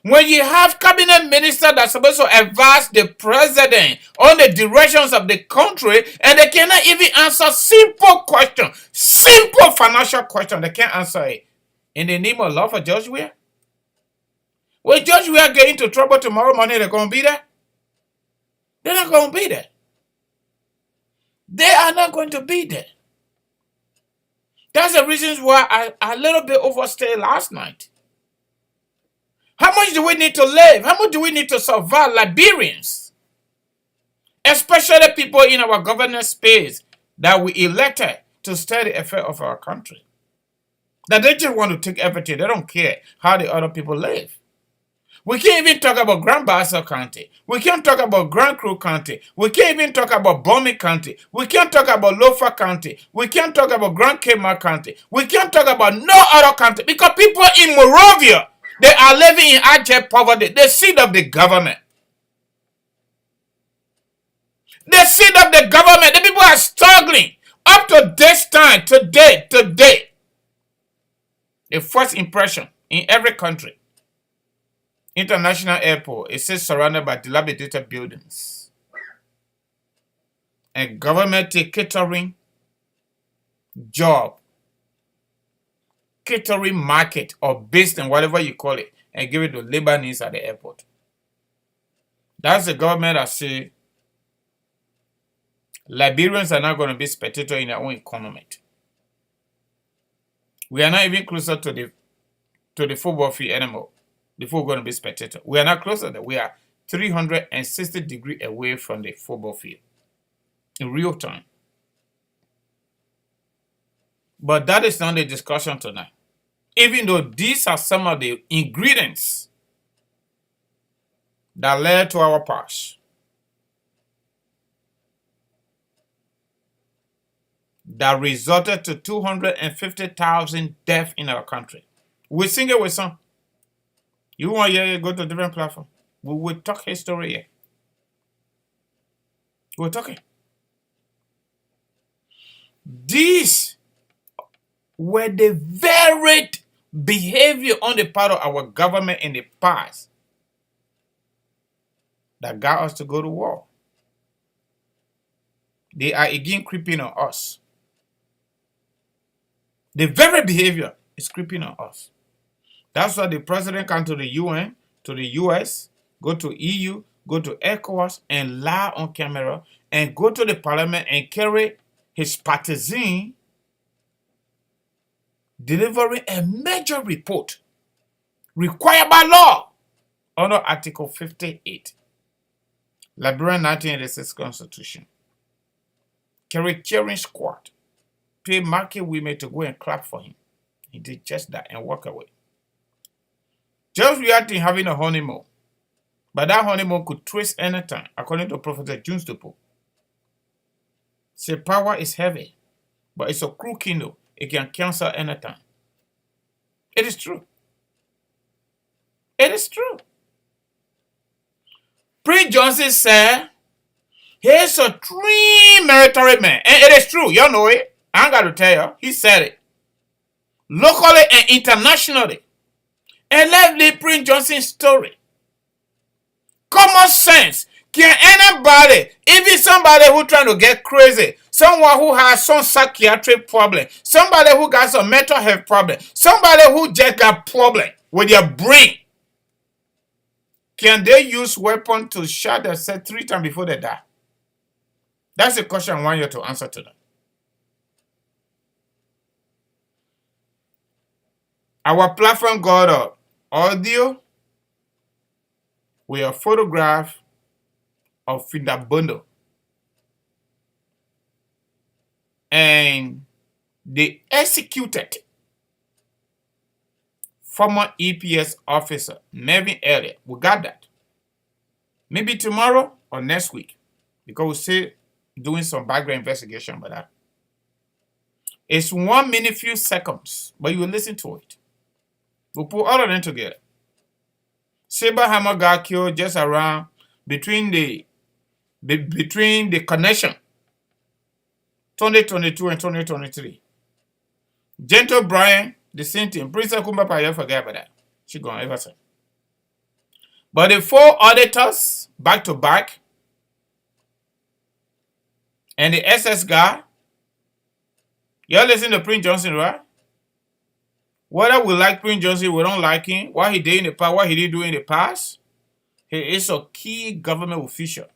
When you have cabinet minister that's supposed to advise the president on the directions of the country, and they cannot even answer simple question, simple financial question, they can't answer it. In the name of love for George Weah? Will George Weah get into trouble tomorrow morning? They're going to be there? They're not going to be there. They are not going to be there. That's the reasons why I a little bit overstayed last night. How much do we need to live? How much do we need to survive, Liberians? Especially people in our governance space that we elected to steady the affair of our country. That they just want to take everything. They don't care how the other people live. We can't even talk about Grand Bassa County. We can't talk about Grand Cru County. We can't even talk about Bomi County. We can't talk about Lofa County. We can't talk about Grand Kema County. We can't talk about no other county because people in Moravia, they are living in abject poverty. The seat of the government. The seat of the government. The people are struggling. Up to this time, today. The first impression in every country. International airport, it says surrounded by dilapidated buildings. And government catering job, catering market or business, whatever you call it, and give it to Lebanese at the airport. That's the government that say Liberians are not going to be spectators in their own economy. We are not even closer to the football field anymore. Before we're going to be spectators. We are not closer than we are 360 degrees away from the football field in real time. But that is not the discussion tonight. Even though these are some of the ingredients that led to our past. That resulted to 250,000 deaths in our country. We sing it with some. You want to go to a different platform? We will talk history here. We're talking. These were the varied behavior on the part of our government in the past that got us to go to war. They are again creeping on us. The very behavior is creeping on us. That's why the president come to the UN, to the US, go to EU, go to ECOWAS, and lie on camera, and go to the parliament and carry his partisan, delivering a major report required by law under Article 58, Liberian 1986 Constitution. Carry cheering squad, pay market women to go and clap for him. He did just that and walk away. Just reacting having a honeymoon. But that honeymoon could twist anytime, according to Professor Junstopo. Say power is heavy, but it's a cruel kingdom. It can cancel anytime. It is true. It is true. Prince Johnson said, he's a true military man. And it is true. Y'all know it. I ain't got to tell you. He said it. Locally and internationally. And let's leave Prince Johnson's story. Common sense. Can anybody, even somebody who trying to get crazy, someone who has some psychiatric problem, somebody who got some mental health problem, somebody who just got problem with their brain, can they use weapon to shot themselves 3 times before they die? That's the question I want you to answer to them. Our platform got a audio with a photograph of Findabondo. And they executed former EPS officer Melvin Elliott. We got that. Maybe tomorrow or next week, because we're still doing some background investigation about that. It's 1 minute, few seconds, but you will listen to it. We'll put all of them together. Saber Hammer got killed just around between the connection 2022 and 2023. Gentle Brian, the same thing. Princess Kumbapa, you forget about that. She gone ever since. But the 4 auditors back to back and the SS guy, y'all listen to Prince Johnson, right? Whether we like Prince Johnson, we don't like him, what he did in the past, what he did do in the past, he is a key government official.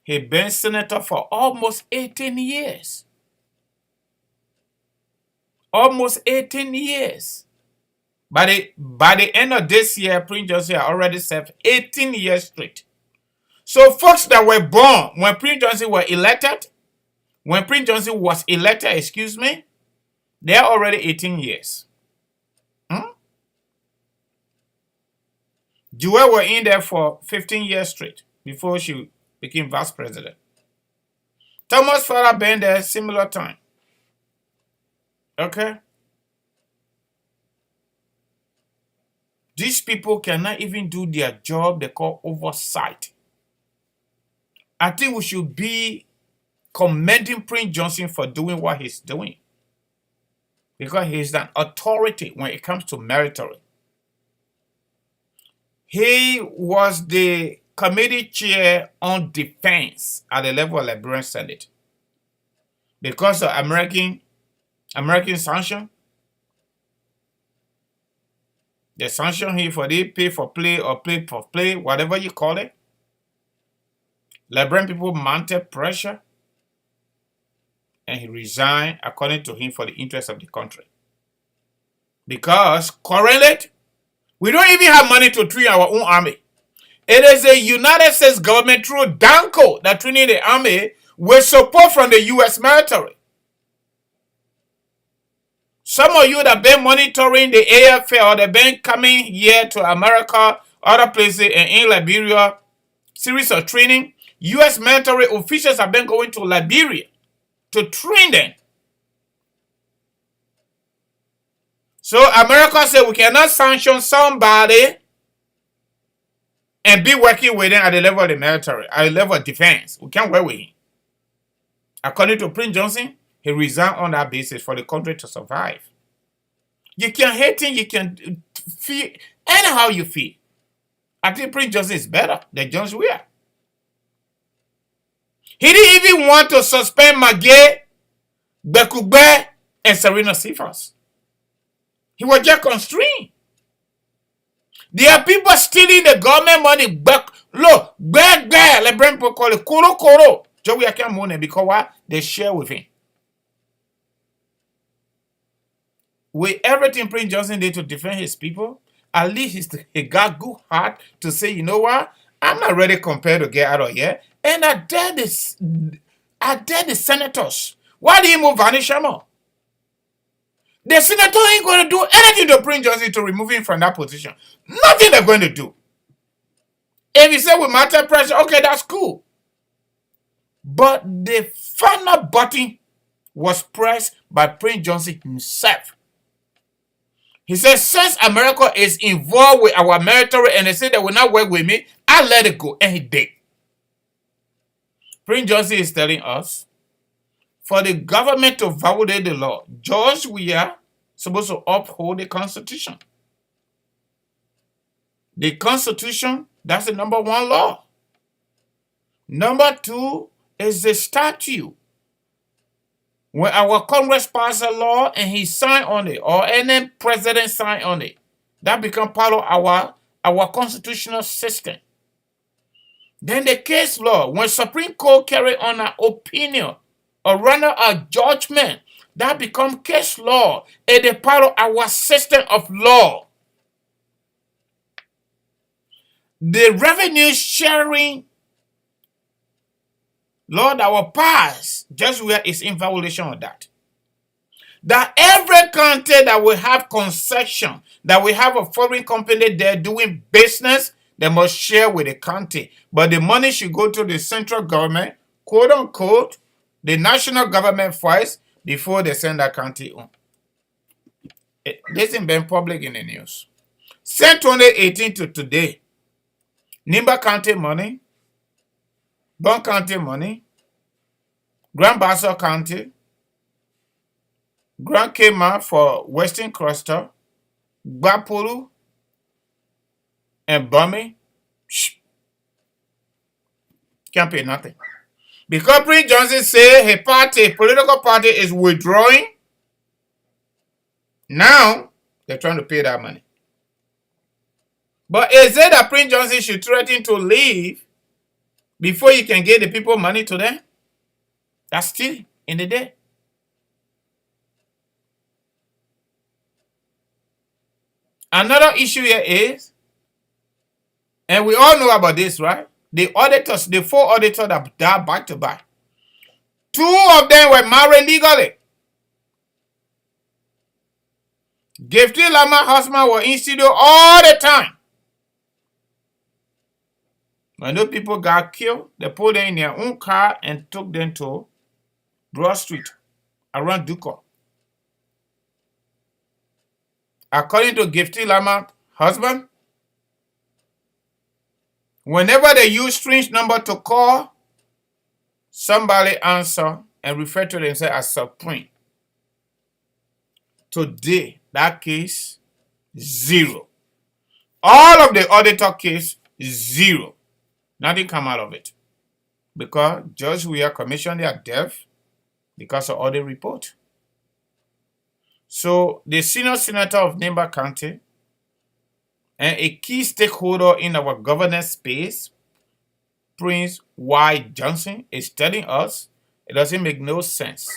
He been senator for almost 18 years. Almost 18 years. By the end of this year, Prince Johnson already served 18 years straight. So folks that were born when Prince Johnson was elected, they're already 18 years. Jewel were in there for 15 years straight before she became vice president. Thomas Farah been there similar time. Okay? These people cannot even do their job they call oversight. I think we should be commending Prince Johnson for doing what he's doing. Because he's an authority when it comes to military. He was the committee chair on defense at the level of Liberian Senate. Because of American sanction, they sanction him for the pay for play or play for play, whatever you call it. Liberian people mounted pressure and he resigned according to him for the interest of the country. Because currently, we don't even have money to train our own army. It is the United States government through DANCO that training the army with support from the U.S. military. Some of you that been monitoring the AFL, they've been coming here to America, other places, and in Liberia, series of training. U.S. military officials have been going to Liberia to train them. So America said we cannot sanction somebody and be working with them at the level of the military, at the level of defense. We can't work with him. According to Prince Johnson, he resigned on that basis for the country to survive. You can hate him, you can feel anyhow you feel. I think Prince Johnson is better than John WEAH. He didn't even want to suspend Maggie, Bekugbe, and Serena Cephas. He was just constrained. There are people stealing the government money back. Look, back, let bring people call it Koro. Joe WEAH can't money because what? They share with him. With everything Prince Johnson did to defend his people, at least he got good heart to say, you know what? I'm not ready compared to get out of here. And I dare the senators. Why did he move Vanish Sharma? The senator ain't going to do anything to Prince Johnson to remove him from that position. Nothing they're going to do. If he said we matter pressure, okay, that's cool. But the final button was pressed by Prince Johnson himself. He said, since America is involved with our military and they say they will not work with me, I'll let it go. And he did. Prince Johnson is telling us, for the government to violate the law, George WEAH supposed to uphold the Constitution. The Constitution, that's the number one law. Number two is the statute. When our Congress passes a law and he signed on it, or any president signed on it, that becomes part of our constitutional system. Then the case law, when Supreme Court carry on an opinion or render a judgment, that becomes case law. It is part of our system of law. The revenue sharing law that was passed, just where is in violation of that. that every country that will have concession, that we have a foreign company there doing business, they must share with the country. But the money should go to the central government, quote unquote, the national government first before they send that country on. This has been public in the news. Since 2018 to today, Nimba County money, Bon County money, Grand Bassa County, Grand Kema for Western Cluster, Gbapulu, and Bummy, can't pay nothing. Because Prince Johnson said his party, political party, is withdrawing, now they're trying to pay that money. But is it that Prince Johnson should threaten to leave before you can get the people money to them? That's still in the day. Another issue here is, and we all know about this, right? The auditors, the 4 auditors that died back to back. 2 of them were married legally. Gifty Lama husband was in studio all the time. When those people got killed, they put them in their own car and took them to Broad Street around Duco. According to Gifty Lama husband, whenever they use strange number to call, somebody answer and refer to themselves as Supreme. Today, that case, 0. All of the auditor case, 0. Nothing come out of it. Because Judge WEAH commissioned their death because of audit report. So the senior senator of Nimba County and a key stakeholder in our governance space, Prince Y. Johnson, is telling us it doesn't make no sense.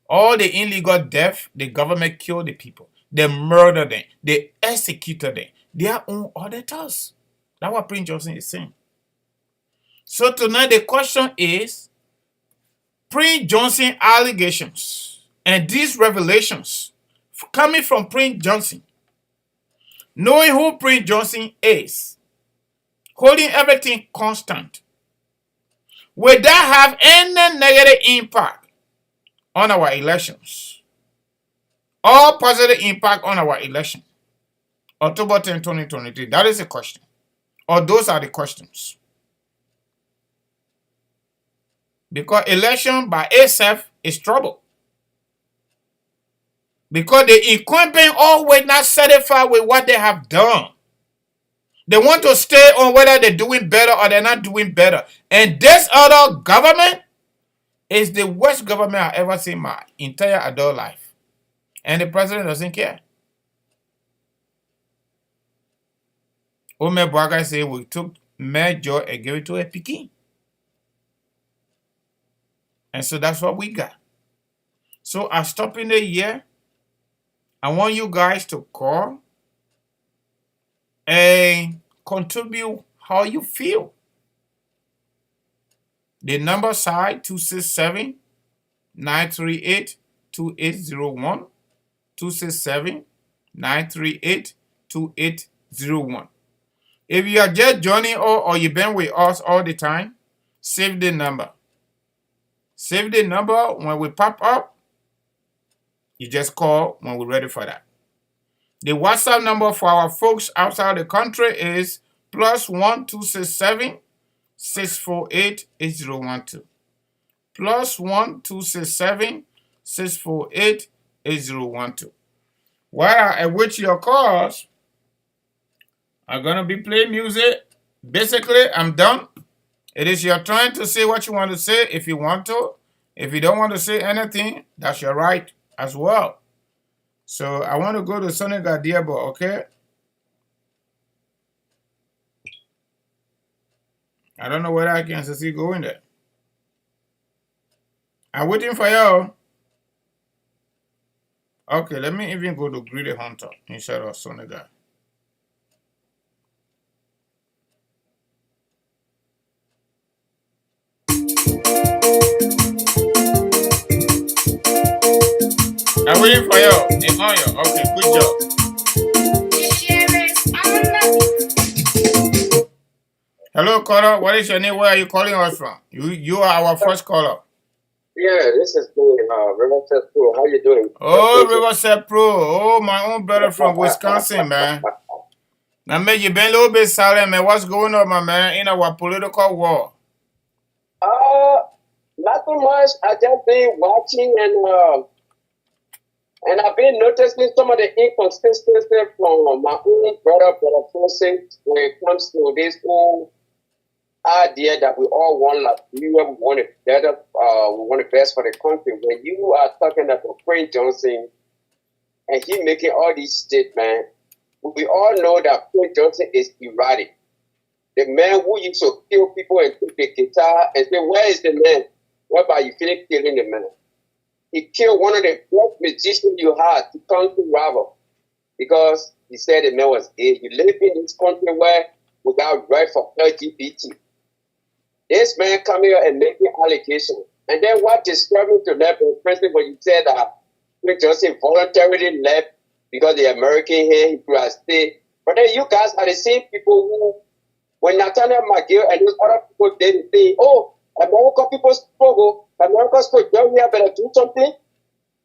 All the illegal death, the government killed the people. They murdered them. They executed them. Their own auditors. That's what Prince Johnson is saying. So tonight the question is, Prince Johnson allegations and these revelations coming from Prince Johnson, knowing who Prince Johnson is, holding everything constant, will that have any negative impact on our elections? Or positive impact on our election? October 10, 2023. That is the question. Or those are the questions. Because election by itself is trouble. Because the incumbent always not satisfied with what they have done. They want to stay on whether they're doing better or they're not doing better. And this other government is the worst government I've ever seen in my entire adult life. And the president doesn't care. Omer Bwaga said we took Major and gave it to a Peking. And so that's what we got. So I stop in the year. I want you guys to call and contribute how you feel. The number side 267-938-2801. 267-938-2801. If you are just joining or you've been with us all the time, save the number. Save the number. When we pop up, you just call when we're ready for that. The WhatsApp number for our folks outside the country is +1 267 648 8012. +1 267 648 8012. While I wait your calls, I'm gonna be playing music. Basically, I'm done. It is your turn to say what you want to say if you want to. If you don't want to say anything, that's your right as well. So I want to go to Senegal Diabo, okay? I don't know whether I can see going there. I'm waiting for you. Okay, let me even go to Greedy Hunter instead of Senegal. We're waiting for you. The oil. Okay, good job. Hello, caller. What is your name? Where are you calling us from? You are our first caller. Yeah, this is me, Riverside Pro. How you doing? Oh, Riverside Pro. Oh, my own brother from Wisconsin, man. Now, man, you been a little bit silent, man. What's going on, my man, in our political war? Nothing much. I just been watching and I've been noticing some of the inconsistency from my own brother Francis when it comes to this whole idea that we all want Liberia, we want it better, we want it best for the country. When you are talking about Prince Johnson and he making all these statements, we all know that Prince Johnson is erratic. The man who used to kill people and took the guitar and say, where is the man? Whereby you finish killing the man. He killed one of the best musicians you had to come to rival because he said the man was gay. You live in this country where we got right for LGBT. This man come here and making allegations. And then what disturbed me to left, President, when you said that Prince Johnson voluntarily left because the American here, he could have stayed. But then you guys are the same people who, when Nathaniel McGill and those other people did the thing, oh, American people struggle, American struggle, we have better do something.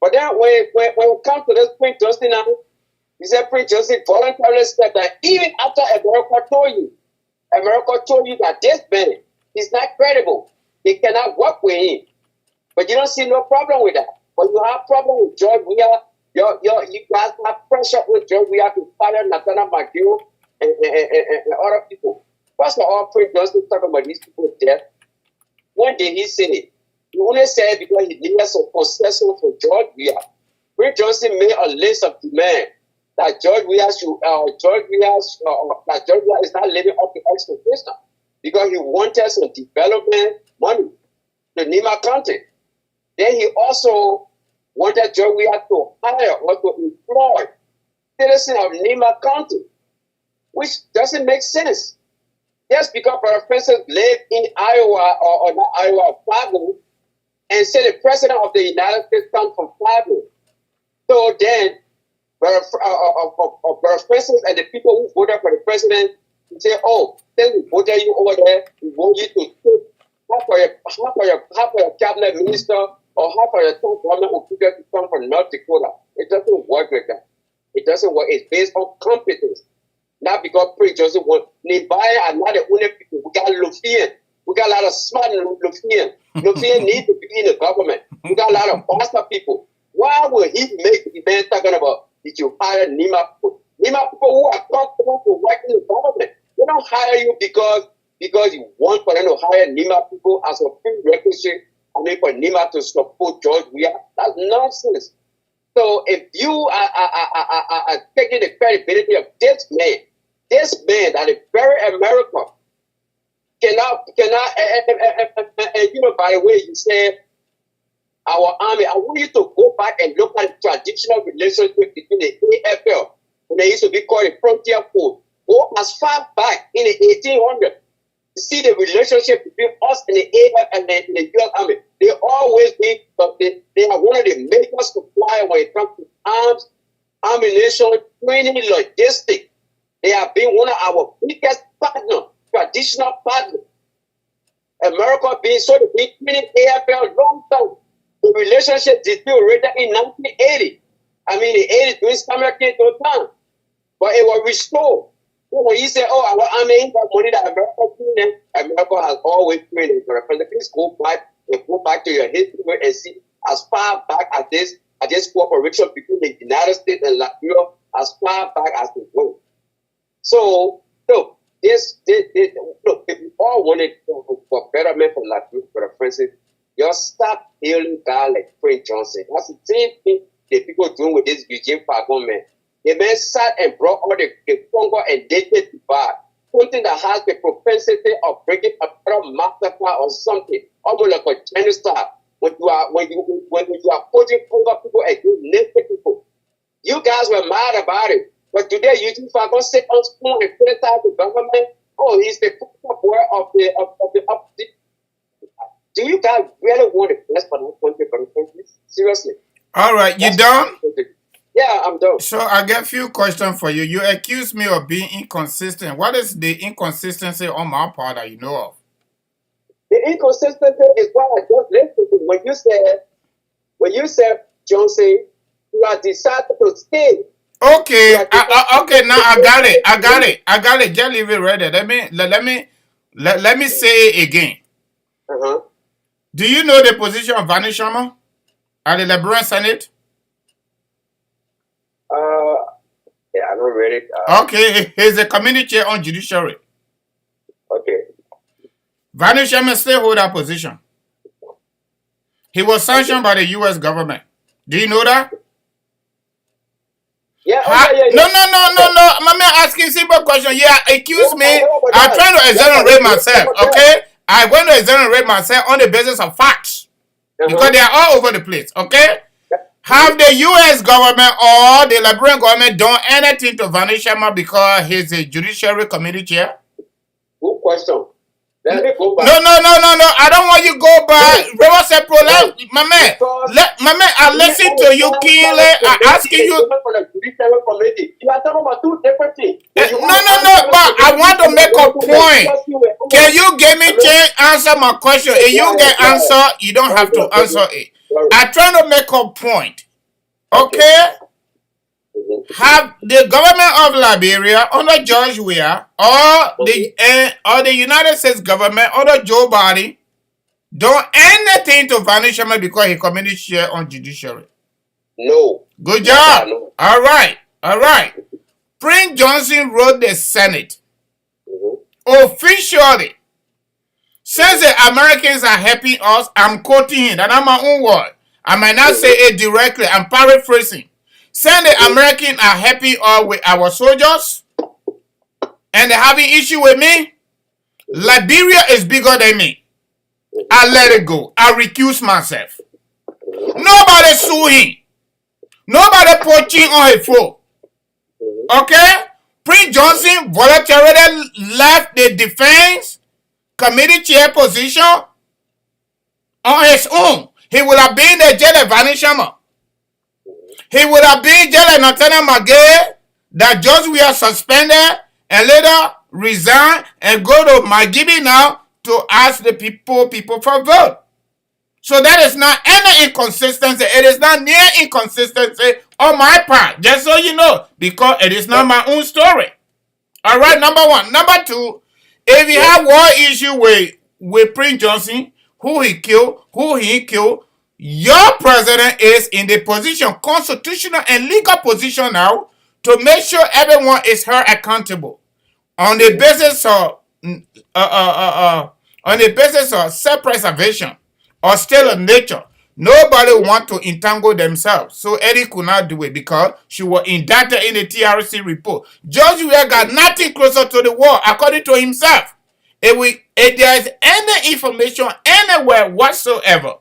But then when it comes to this Prince Johnson now, he said Prince Johnson voluntarily stepped down, even after America told you that this man is not credible. They cannot work with him. But you don't see no problem with that. But you have problem with George Weah. You guys have pressure with George Weah to fire Nathaniel McGill and other people. First of all, Prince Johnson talking about these people's death. When did he say it? He only said it because he needed some concession for George Weah. Prince Johnson made a list of demands that George Weah is not living up to expectation because he wanted some development money to Nima County. Then he also wanted George Weah to hire or to employ citizens of Nima County, which doesn't make sense. Just because Brother Francis live in Iowa or not Iowa, Fargo, and say the president of the United States comes from Fargo. So then, Brother Francis and the people who voted for the president say, oh, then we voted you over there, we vote you to put half of your cabinet minister or half of your top government officials to come from North Dakota. It doesn't work like that. It doesn't work. It's based on competence. Not because Prince Johnson won. Nebaya are not the only people. We got Lufian. We got a lot of smart Lufian. Lufian needs to be in the government. We got a lot of bastard people. Why would he make the man talking about did you hire Nima people? Nima people who are comfortable to work in the government. They don't hire you because you want for them to hire Nima people as a prerequisite. I mean, for Nima to support George Weah. That's nonsense. So if you are taking the credibility of this man that is very American, cannot, you know, by the way, you said our army, I want you to go back and look at the traditional relationship between the AFL, when they used to be called the Frontier Force, go as far back in the 1800s. See the relationship between us and the AFL and the US Army. They always be, but they are one of the major suppliers when it comes to arms, ammunition, training, logistics. They have been one of our biggest partners, traditional partners. America being so the big AFL long time. The relationship deteriorated in 1980. I mean, the 80s during Samuel came to town. But it was restored. So when you say, oh, our army got money that America doing, America has always doing it. Please go back to your history and see as far back as this cooperation between the United States and Liberia, as far back as the world. So, look, if you all wanted for betterment for Liberia, for the Francis, just stop hailing guys like Prince Johnson. That's the same thing the people doing with this Eugene Fagon man. The man sat and brought all the Congo and dated to bar. Something that has the propensity of breaking a master plan or something, almost like a genocide. When you are putting Congo people against naked people. You guys were mad about it. But today Eugene Fagon sit on school and criticize the government. Oh, he's the boy of the opposition. Do you guys really want the best for the country? Seriously. All right, you done? Yeah, I'm done. So I got a few questions for you. You accuse me of being inconsistent. What is the inconsistency on my part that you know of? The inconsistency is what I just listened to when you said, Johnson, you have decided to stay. Okay, okay. Now I got it. Just leave it right there. Let me say it again. Do you know the position of Vani Sharma at the Liberian Senate? Yeah, I don't read it. Okay, he's a committee chair on judiciary. Okay. Vani Sharma still hold that position. He was sanctioned by the U.S. government. Do you know that? Yeah, No. I'm asking simple question. Yeah, accuse me. I'm trying to exonerate myself, okay? I'm going to exonerate myself on the basis of facts. Because they are all over the place, okay? Have the U.S. government or the Liberian government done anything to Vani Sharma because he's a judiciary committee chair? Good question. Let me go back. No. I don't want you to go back. Reverse Sepro, my man. I listen to you keenly. I asking you. You are talking about two different things. No. But I want to make a point. Can you give me chance answer my question? If you get answer, you don't have to answer it. I'm trying to make a point. Okay? Have the government of Liberia under George Weah or the United States government under Joe Biden done anything to Vani Sharma because he committed share on judiciary? No. Good job. All right. Prince Johnson wrote the Senate officially. Since the Americans are helping us, I'm quoting him, and I'm my own word. I might not say it directly. I'm paraphrasing. Since the Americans are helping us with our soldiers, and they're having issue with me, Liberia is bigger than me. I let it go. I recuse myself. Nobody sue him. Nobody poaching on his phone. Okay? Prince Johnson voluntarily left the defense committee chair position on his own. He would have been the jail Vani Sharma. He would have been jail Lieutenant Magay that George we are suspended and later resign and go to Magibi now to ask the people for vote. So that is not any inconsistency. It is not near inconsistency on my part. Just so you know. Because it is not my own story. All right, number one. Number two, if you have war issue with Prince Johnson, who he killed, your president is in the position, constitutional and legal position now, to make sure everyone is held accountable on the basis of self-preservation or state of nature. Nobody want to entangle themselves. So Eddie could not do it because she was indicted in the TRC report. George Weah got nothing closer to the war, according to himself. If there is any information anywhere whatsoever,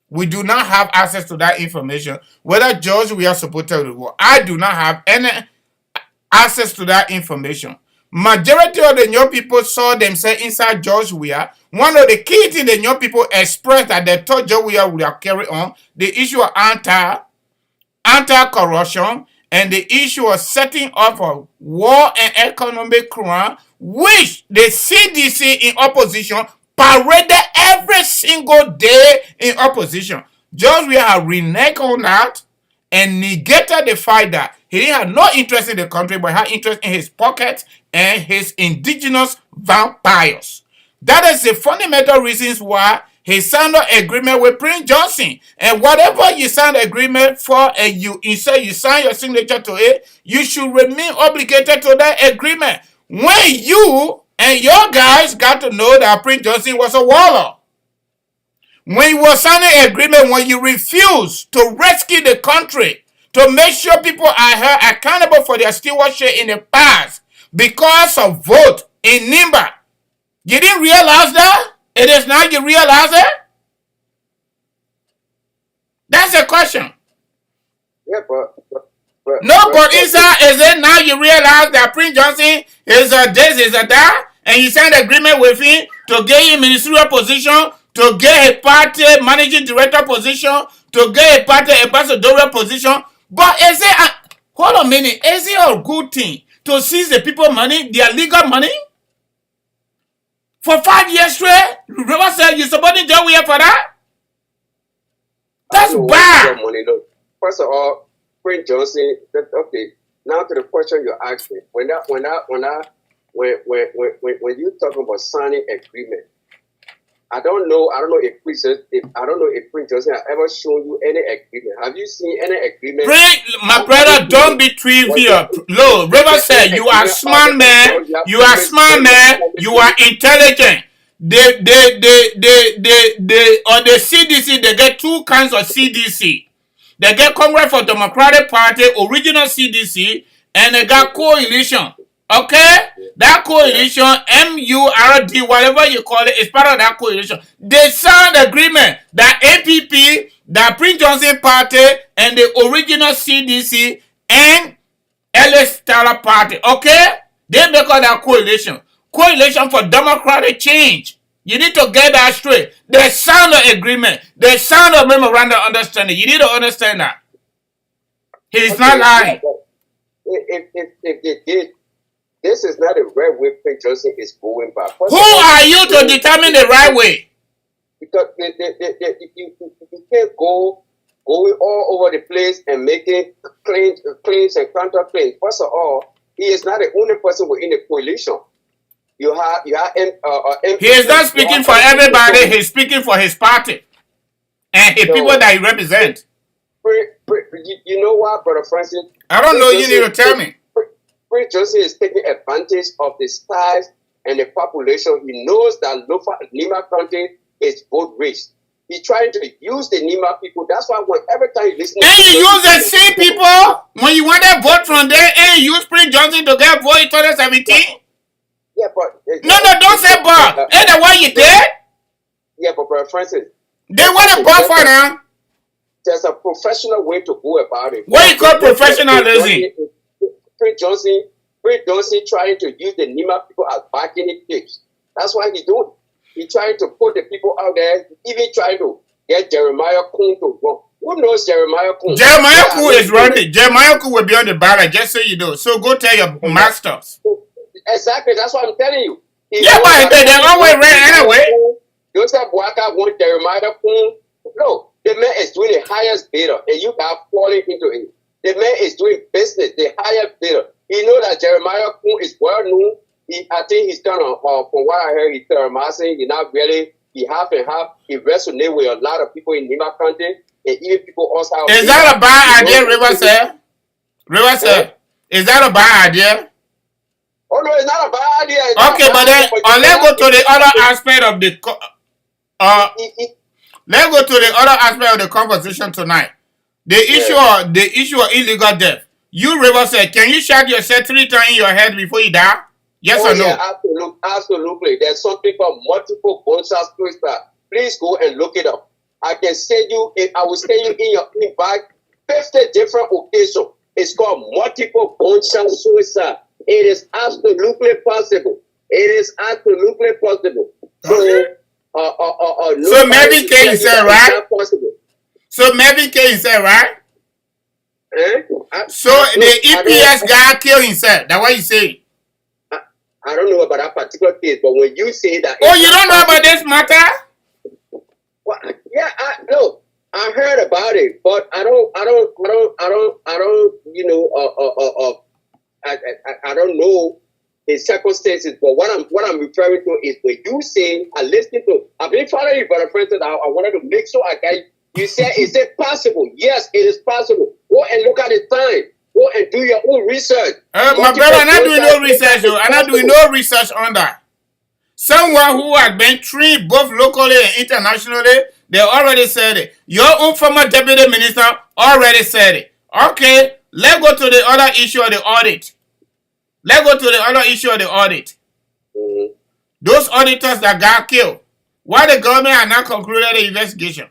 we do not have access to that information. Whether George Weah supported the war, I do not have any access to that information. Majority of the young people saw themselves inside George Weah. One of the key things the young people expressed that they thought George Weah would have carried on, the issue of anti-corruption, and the issue of setting up a war and economic crime, which the CDC in opposition paraded every single day in opposition. George Weah had reneged on that and negated the fact that he didn't have no interest in the country, but had interest in his pockets and his indigenous vampires. That is the fundamental reasons why he signed an agreement with Prince Johnson. And whatever you sign an agreement for and you say you sign your signature to it, you should remain obligated to that agreement. When you and your guys got to know that Prince Johnson was a warlord, when you were signing an agreement, when you refused to rescue the country, to make sure people are held accountable for their stewardship in the past because of vote in Nimba, you didn't realize that? It is now you realize it? That's the question. Yeah, but is it now you realize that Prince Johnson is a this, is a that, and you signed an agreement with him to get him ministerial position, to get a party managing director position, to get a party ambassadorial position. But is it hold on a minute, is it a good thing to seize the people money, their legal money? For 5 years straight? River said you supporting John Weah for that? That's bad. Money. Look, first of all, Prince Johnson, okay, now to the question you asked me. When you talking about signing agreement, I don't know if Prince Johnson has ever shown you any agreement. Have you seen any agreement? My brother, don't be trivial. Look, River said you are smart man. You are smart man. You are intelligent. They on the CDC, they get two kinds of CDC. They get Congress for Democratic Party, original CDC, and they got coalition. Okay? That coalition, MURD, whatever you call it, is part of that coalition. They signed agreement that APP, the Prince Johnson Party, and the original CDC, and LS Tyler Party. Okay? They make all that coalition. Coalition for democratic change. You need to get that straight. They signed an agreement. They signed a memorandum of understanding. You need to understand that. He's not lying. If they did, this is not the right way Prince Johnson is going back. Who are you to determine the right way? Because you can't go going all over the place and making claims and counterclaims. First of all, he is not the only person within the coalition. You have he is not speaking for everybody. He's speaking for his party and the people that he represents. You know what, Brother Francis? I don't know. You need to tell me. Prince Johnson is taking advantage of the size and the population. He knows that Nima County is vote rich. He's trying to use the Nima people. That's why every time you listen, and you use the same people when you want to vote from there, and you use Prince Johnson to get vote in 2017. Yeah, but no, don't say but. Ain't that why you did? Yeah, but Brother Francis, they want to vote for them. There's a professional way to go about it. What you call professionalism? Prince Johnson trying to use the Nima people as bargaining chips. That's why he's doing. He's trying to put the people out there, even trying to get Jeremiah Kuhn to run. Who knows Jeremiah Kuhn? Jeremiah Kuhn is running. Jeremiah Kuhn will be on the ballot, just so you know. So go tell your masters. Exactly, that's what I'm telling you. Yeah, but they're always ran anyway. Joseph Boaka want Jeremiah Kuhn. No, the man is doing the highest bidder, and you are falling into it. The man is doing business, the highest bidder. He know that Jeremiah Kuhn is well known. I think he's kind of, from what I heard, he's Terramasi. He's not really, he half and half. He resonates with a lot of people in Nima County, and even people also. Is that a bad idea, River said? River said, is that a bad idea? Oh no, it's not a bad idea. Okay, but then let's go to the other aspect of the let's go to the other aspect of the conversation tonight. The issue of illegal death. You, River, said, can you shot yourself 3 times in your head before you die? Yes or no? Yeah, absolutely. There's something called multiple gunshot suicide. Please go and look it up. I can send you. I will send you in your invite 50 different occasions. It's called multiple gunshot suicide. It is absolutely possible. It is absolutely possible. So, so maybe K said right. So maybe K said right. So the EPS guy killed himself. That's what you say. I don't know about that particular case, but when you say that, oh, you don't know about this matter? Well, yeah, I heard about it, but I don't. You know, I don't know his circumstances. But what I'm referring to is when you say I listened to. I've been following you, brother Francis. I wanted to make sure I got you. You said, is it possible? Yes, it is possible. Go and look at the time. Go and do your own research. My brother, I'm not doing no research. I'm not doing no research on that. Someone who has been trained both locally and internationally, they already said it. Your own former deputy minister already said it. Okay, let's go to the other issue of the audit. Mm-hmm. Those auditors that got killed, why the government has not concluded the investigation?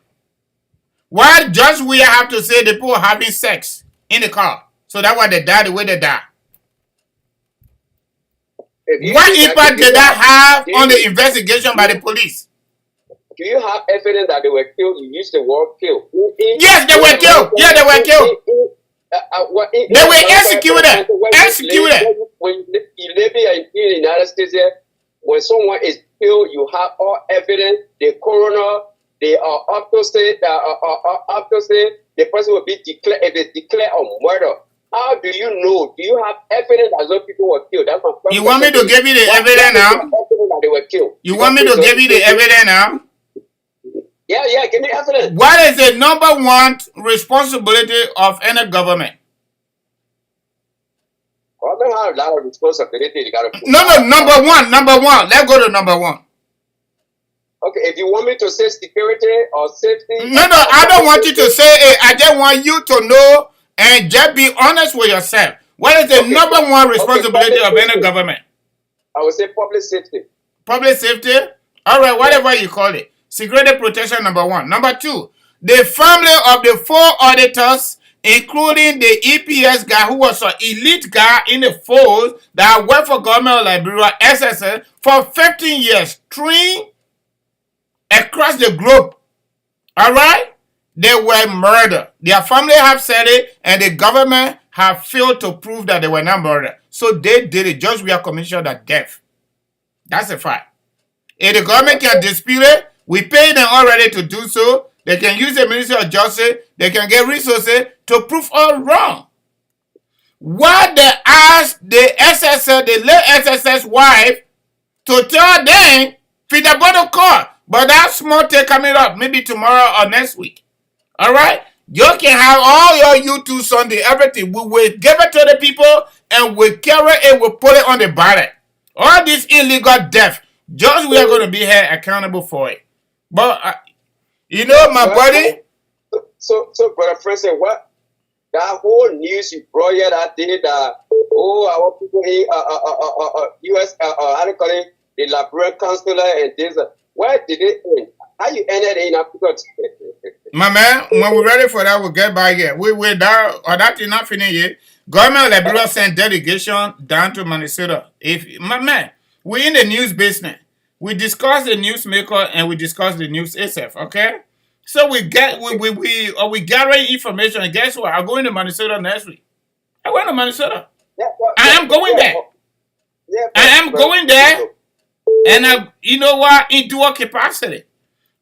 Why Judge Weah have to say the people were having sex in the car? So that's why they died the way they died. What impact did that have on the investigation by the police? Do you have evidence that they were killed? You used the word killed. Yes, they were killed. Yeah, they were killed. They were executed. Executed. When you live here in the United States, when someone is killed, you have all evidence. The coroner, the autopsy, the person will be declared. If they declare a murder, how do you know? Do you have evidence that those people were killed? That's my question. You want me to give you the evidence now? That they were killed. You want me to give you the evidence now? Yeah, give me evidence. What is the number one responsibility of any government? Government has a lot of responsibility. Number one. Let's go to number one. Okay, if you want me to say security or safety. No, I don't want you to say it. I just want you to know and just be honest with yourself. What is the number one responsibility of any government? I would say public safety. Public safety? All right, whatever you call it. Security protection, number one. Number two, the family of the 4 auditors, including the EPS guy who was an elite guy in the force that worked for government of Liberia, SSL, for 15 years, 3 across the globe. All right? They were murdered. Their family have said it, and the government have failed to prove that they were not murdered. So they did it. Just we are commissioned at death. That's a fact. If the government can dispute it, we pay them already to do so. They can use the Ministry of Justice. They can get resources to prove all wrong. What they asked the SSS, the late SSS wife, to tell them, feed the bottle call. But that small thing coming up, maybe tomorrow or next week. All right? You can have all your YouTube Sunday, everything. We will give it to the people and we carry it, we put it on the ballot. All this illegal death, just we are going to be here accountable for it. But, you know, my buddy. So, Brother Francis, what? That whole news you brought here that day that, our people here, US, how do you call it, the Liberian consular and this, where did it end? How you ended in Africa? My man, when we're ready for that, we'll get back here. We're there, or that is not finished yet. Government of Liberia sent delegation down to Minnesota. My man, we're in the news business. We discuss the newsmaker and we discuss the news itself, okay? So we gathering information, and guess what? I'm going to Minnesota next week. I went to Minnesota. I am going there. I am going there, and you know what? In dual capacity.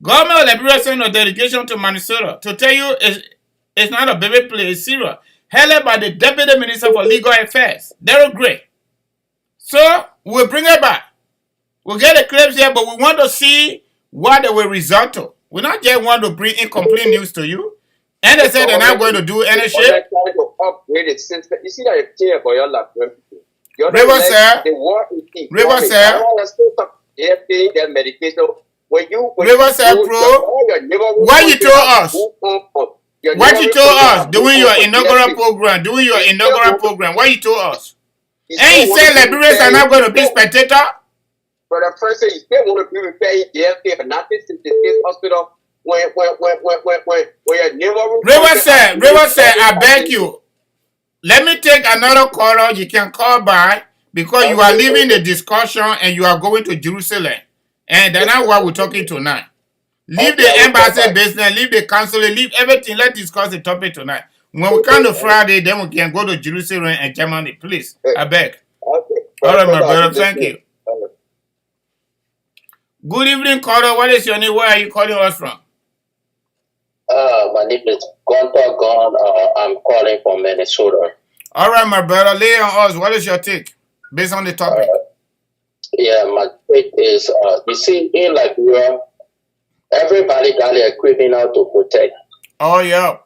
Government of Liberia sent a delegation to Minnesota to tell you it's not a baby play, it's serious. Held by the Deputy Minister for Legal Affairs, Daryl Gray. So we'll bring it back. We'll get the clips here, but we want to see what they will result to. We not just want to bring incomplete news to you. And they said they're not going to do any shit. You see that thing about your Liberian people. Riverside. The war is key. Riverside. Riverside Pro. What you told us? What you told us doing your inaugural program? What you told us? And you say Liberians are not going to be spectators? Brother Francis, you still want to be repairing JFK, but not this hospital when you're never. Riverside, I beg you. Let me take another caller. You can call by because you are leaving the discussion and you are going to Jerusalem. And that's not what we're talking tonight. Leave the embassy business, leave the consulate, leave everything. Let's discuss the topic tonight. When we come to Friday, then we can go to Jerusalem and Germany. Please, I beg. All right, my brother. Thank you. Good evening, caller. What is your name? Where are you calling us from? My name is Gunter Gunn. I'm calling from Minnesota. All right, my brother. Lay on us. What is your take based on the topic? My take is, you see, in Liberia, everybody got their criminal to protect. Oh, yeah.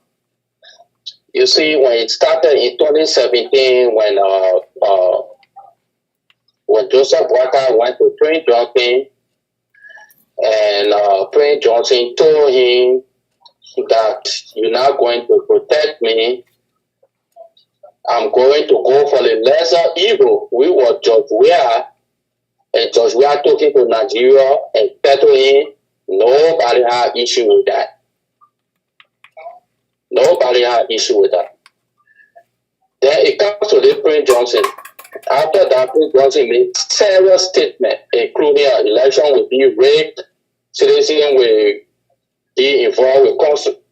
You see, when it started in 2017, when Joseph Walker went to Prince Johnson, and Prince Johnson told him that you're not going to protect me. I'm going to go for the lesser evil. We were George WEAH, and George WEAH took him to Nigeria and settled him. Nobody had issue with that. Nobody had issue with that. Then it comes to the Prince Johnson. After that, Prince Johnson made several statements, including an election will be rigged, citizens will be involved with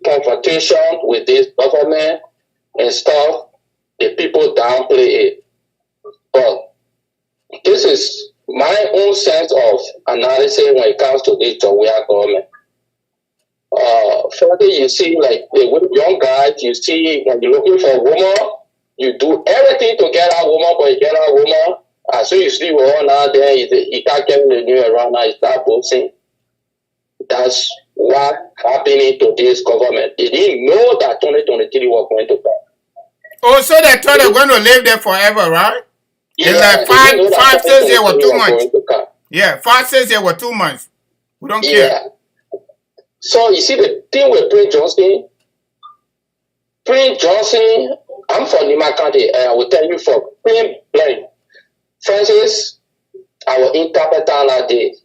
confrontation with this government and stuff. The people downplay it. But this is my own sense of analysis when it comes to this WEAH government. Further, you see, like the young guys, you see, when you're looking for a woman, you do everything to get a woman, but you get a woman. As soon as you sleep with her now, then you can't get the new around now, you start boasting. That's what happening to this government. They didn't know that 2023 was going to come. Oh, so they thought they were going to live there forever, right? Yeah, it's like 5, 6 years or 2 months. Yeah, 5, 6 years or 2 months. We don't care. So you see the thing with Prince Johnson. I'm from Nima County, and I will tell you for Prince Blank. Francis, I will interpret that day.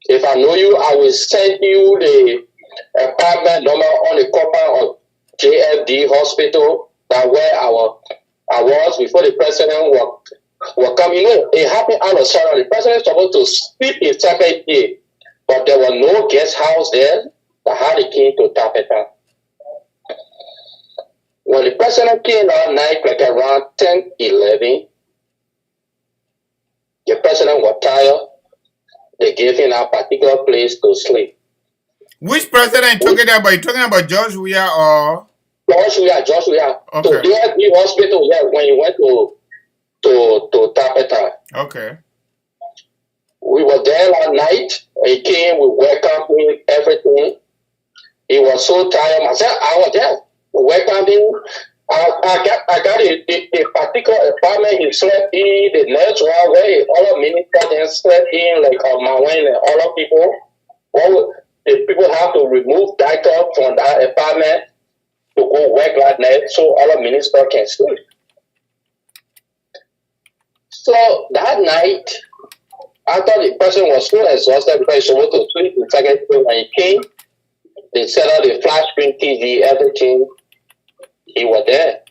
If I know you, I will send you the apartment number on the compound of JFD Hospital, that where I was before the president was coming. You know, it happened out of sorrow. The president was supposed to sleep in second day, but there was no guest house there that had the king to tap it out. When the president came that night, like around 10, 11, the president was tired. They gave him a particular place to sleep. Which president talking about? You talking about George WEAH or? George WEAH. Okay. So the hospital, yeah, when he went to Tapeta. Okay. We were there that night. He came, we welcomed him, everything. He was so tired. I said, I was there. We welcomed him. I got a particular apartment he slept in, the next one where all of ministers then slept in, like Mawen and all of people. All the people have to remove diaper from that apartment to go work like that so all of ministers can sleep. So that night, I thought the person was so exhausted because he was supposed to sleep in second floor. When he came, they set up the flat screen TV, everything. He was there.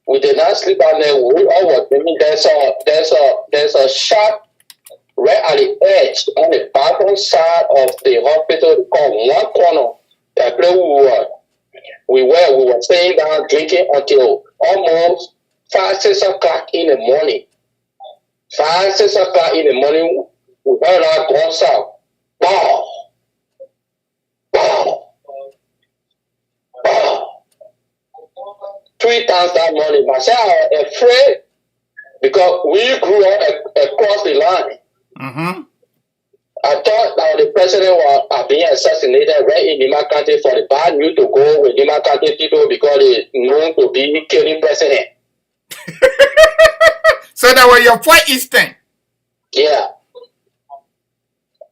We did not sleep on there. We all were thinking there's a shop right at the edge on the bottom side of the hospital called one corner. That place we were staying down drinking until almost 5, 6 o'clock in the morning. 5, 6 o'clock in the morning, we heard our guns out. Bow. Bow. Bow. 3 times that morning. Myself, I was afraid because we grew up across the line. Mm-hmm. I thought that the president was being assassinated right in Nima County for the bad news to go with Nima County people because they known to be killing president. So that was your first instinct? Yeah.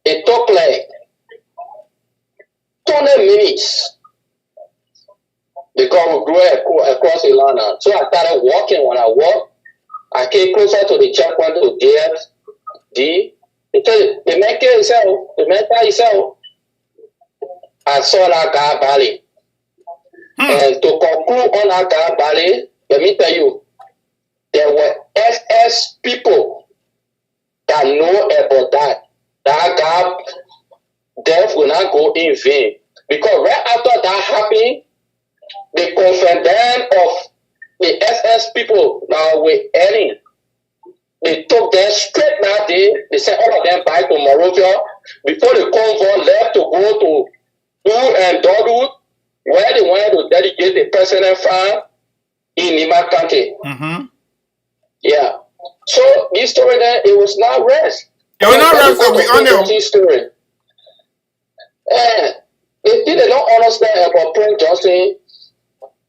It took like 20 minutes because we grew across the line. So I started walking. When I walked, I came closer to the checkpoint to DFD. The man himself, I saw that guy Bali. And to conclude on that guy Bali, let me tell you, there were SS people that know about that. That guy, death will not go in vain. Because right after that happened, the confidant of the SS people now were earning. They took them straight that day. They sent all of them back to Monrovia before the convoy left to go to Du and Dodwood, where they wanted to dedicate the president farm in Nima County. Mm-hmm. Yeah. So this story there, it was not rest. It was not rest, so we all know. Story. And they did not understand about Prince Johnson.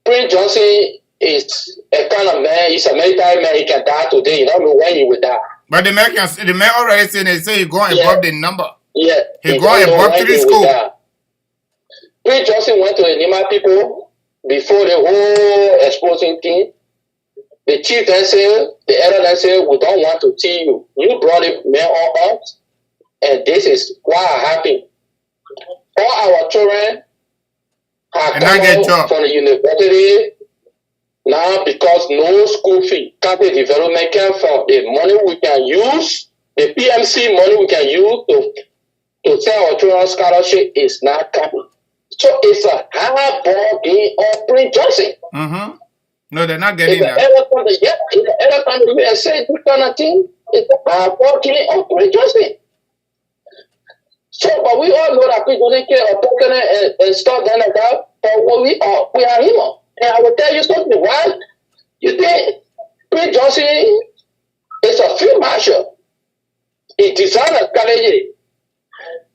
Prince Johnson is a kind of man, he's a military man, he can die today. You don't know when he will die. But the man already said they say he going above the number. Yeah. He going above to the school. Prince Johnson went to the Nima people before the whole exposing thing. The chief then said, the elder then said, we don't want to see you. You brought the man on us, and this is what happened. All our children have come out from the university now because no school fee. County development came from the money we can use, the PMC money we can use to to send Auditor scholarship is not coming. So it's a hard ball game on Prince Johnson. Mm-hmm. No, they're not If getting the that. ever come to and say this kind of thing, it's a hard ball game on Prince Johnson. So, but we all know that people don't care about and stuff like that. But what we are human. And I will tell you something. Why you think Prince Johnson is a field marshal? He designed a college.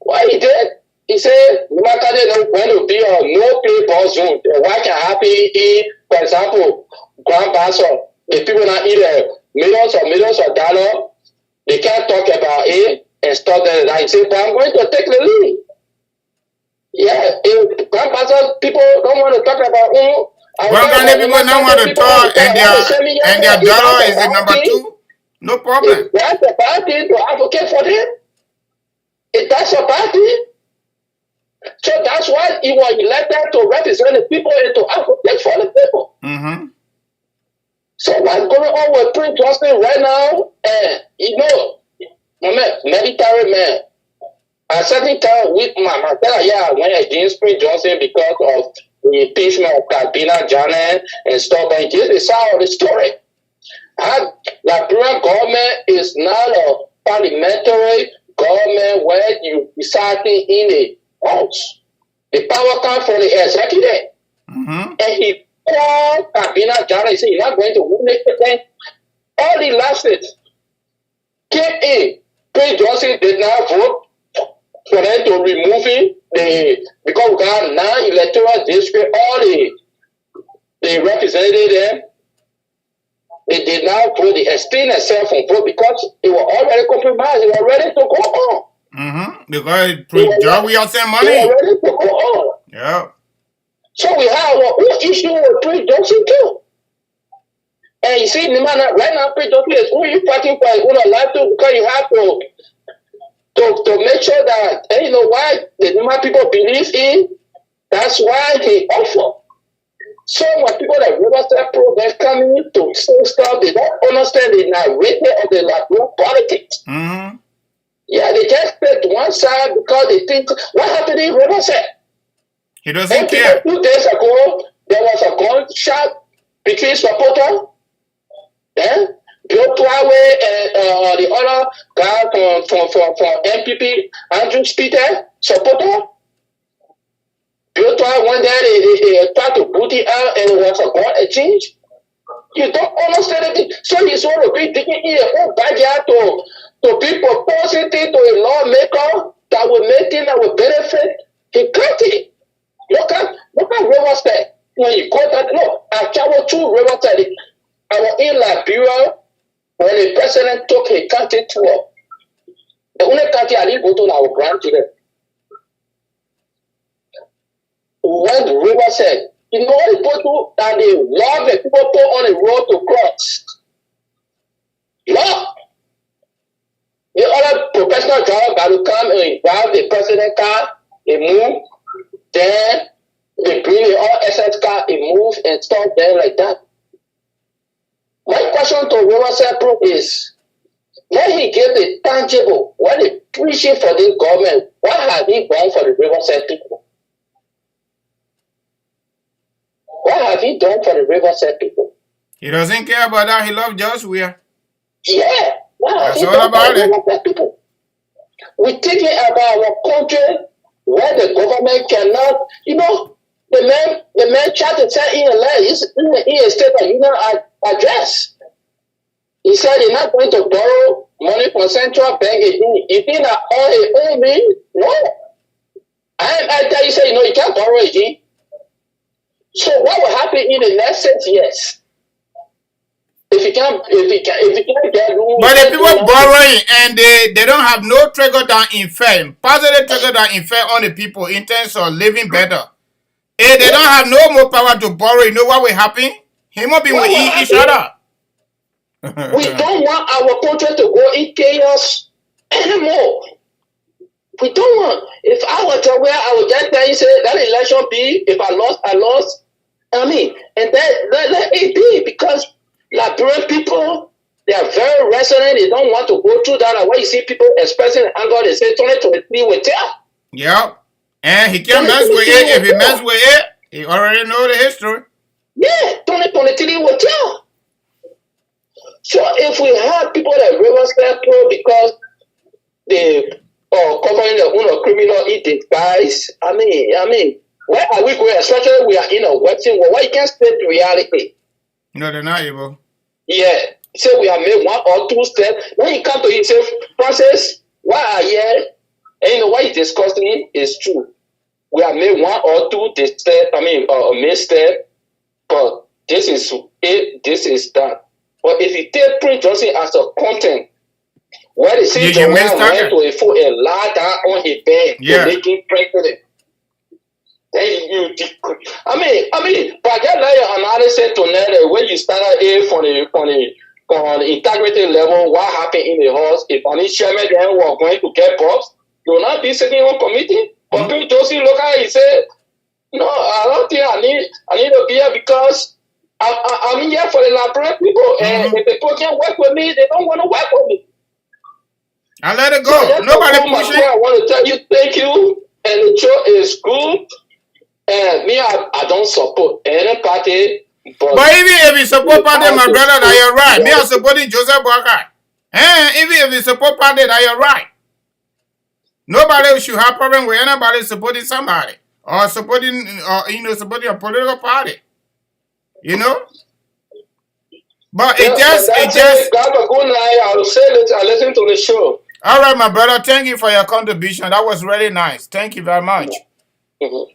What he did, he said, no matter when to be a no play ball zone, what can happen if, for example, Grand Basel, the people not either millions of dollars, they can't talk about it and stuff like that. He said, but I'm going to take the lead. Yeah, if Grand Basel people don't want to talk about it, Well, Ghana people don't want to talk, and their dollar is the number 2. No problem. If that's a bad thing to advocate for them, if that's a bad thing, so that's why he was elected to represent the people and to advocate for the people. Mm-hmm. So what's going on with Prince Johnson right now? And you know, my man, military man. At a certain time, with my I went against Prince Johnson because of the impeachment of Kabina Janet and stuff. And this is how the story. The Liberian government is not a parliamentary government where you deciding in a house. The power comes from the executive. Mm-hmm. And he called Kabina Janet and said, you're not going to win it. All the last came in. Prince Johnson did not vote for them to remove him. Because we got 9 electoral districts, all the representatives there, they did not vote. They abstained themselves from vote because they were already compromised. They were ready to go on. Mm-hmm. Because we are saying money. They were ready to go on. Yeah. So we have our own issue with Prince Johnson too. And you see, right now, Prince Johnson is who you fighting for his own life too, because you have to make sure that, and you know why the Nima people believe in, that's why he offer. So when people like Riverside Progress coming to say stuff, they don't understand the narrative of the Liberian politics. Mm-hmm. Yeah, they just pick one side because they think, what happened in Riverside? He doesn't care. 2 days ago, there was a gunshot between supporter, Bill Twawe and the other guy from MPP, Andrew Speeder, supporter. Bill Twawe went there, they tried to boot it out, and it was a gun exchange. You don't understand it. So he's going to be digging in a whole backyard to be proposing things to a lawmaker that will make things that will benefit the country. Look at Riverside. When you go that, look, I traveled to Riverside. I was in Liberia when the president took a country tour. The only country I didn't go to our grandchildren. We went to Riverside. You know what people do? And they love the people put on the road to cross. Love. The other professional driver got to come and drive the president car, they move, then they bring the all SS car, they move and stop there like that. My question to Riverside Pro is, when he gave the tangible, when he preaching for this government, what have he done for the Riverside people? What have he done for the Riverside people? He doesn't care about that. He loves just WEAH. Yeah. That's all about it. People? We're thinking about our country where the government cannot, you know, the man tried to tell in a letter, in a state of union address. He said he's not going to borrow money from central bank. He think that all he owe me? No. I tell you, say, no, you can't borrow again. So what will happen in the next 6 years? If you can't get room. But the people borrowing and they don't have no trigger down effect, positive trigger down effect on the people in terms of living better. If they don't have no more power to borrow, you know what will happen? He won't be with each other. We don't want our country to go in chaos anymore. We don't want. If I was to where I would just tell you, say that election be, if I lost. I mean, and let it be, because Liberian people, They are very resilient. They don't want to go through that. And when you see people expressing anger, they say 2023 will tell. Yep. And he can't mess with it. If he mess with it, he already know the history. Yeah, 2023 will tell. So if we have people that reverse their pro because they are covering their own criminal disguise, I mean, where are we going? Especially we are in a Western world. Why you can't state the reality? No, they're not able. Yeah. So we have made 1 or 2 steps. When you come to it, say, Francis, why are you here? And you know what you're discussing is true. We have made 1 or 2 misstep, misstep, but this is it, this is that. But if you take Prince Johnson as a content, where they see Joanne went to a lie down on his bed to make him president. Then you but that like analysis tonight when you started it from the integrity level, what happened in the house, if any chairman then were going to get box, you will not be sitting on committee. But Prince Johnson look at it, he said, no, I don't think I need to be here because I'm here for the Liberian people, and if people can't work with me, they don't want to work with me. I let it go. So Nobody pushing. I want to tell you thank you, and the show is good. And me, I don't support any party. But even if you support party, my brother, that you're right. Me, I'm supporting Joseph Boakai. Even if you support party, that you're right. Nobody should have problem with anybody supporting somebody or supporting a political party. You know. But it just have a good night. I'll say it. I listen to the show. All right, my brother. Thank you for your contribution. That was really nice. Thank you very much. Mm-hmm.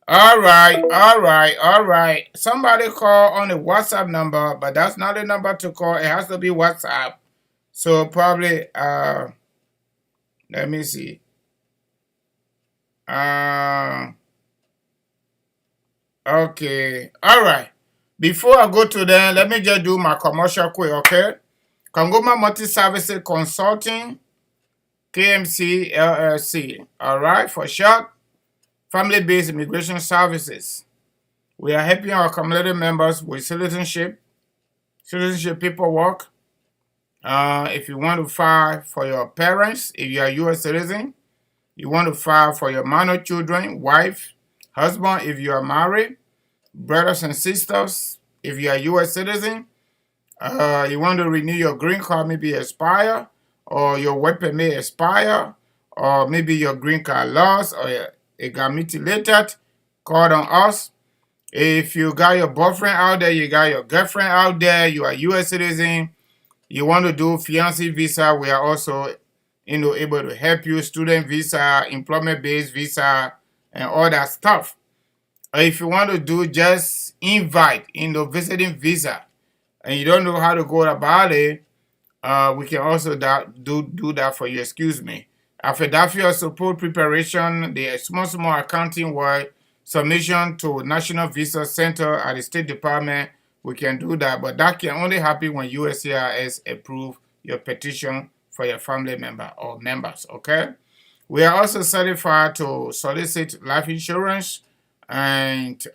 All right. Somebody call on the WhatsApp number, but that's not the number to call. It has to be WhatsApp. So probably, let me see. Okay. All right. Before I go to them, let me just do my commercial quick, okay? Kangoma Multi-Services Consulting, KMC LLC. All right, for short, family-based immigration services. We are helping our community members with citizenship paperwork. If you want to file for your parents, if you are a U.S. citizen, you want to file for your minor children, wife, husband, if you are married, brothers and sisters, if you are a U.S. citizen, you want to renew your green card, maybe expire, or your work permit expire, or maybe your green card lost, or it got mutilated, call on us. If you got your boyfriend out there, you got your girlfriend out there, you are a U.S. citizen, you want to do fiancé visa, we are also able to help you, student visa, employment-based visa, and all that stuff. Or if you want to do just invite, visiting visa, and you don't know how to go about it, we can also do that for you. Excuse me. Affidavit of support preparation, the small accounting work, submission to National Visa Center at the State Department, we can do that. But that can only happen when USCIS approve your petition for your family member or members, okay? We are also certified to solicit life insurance and,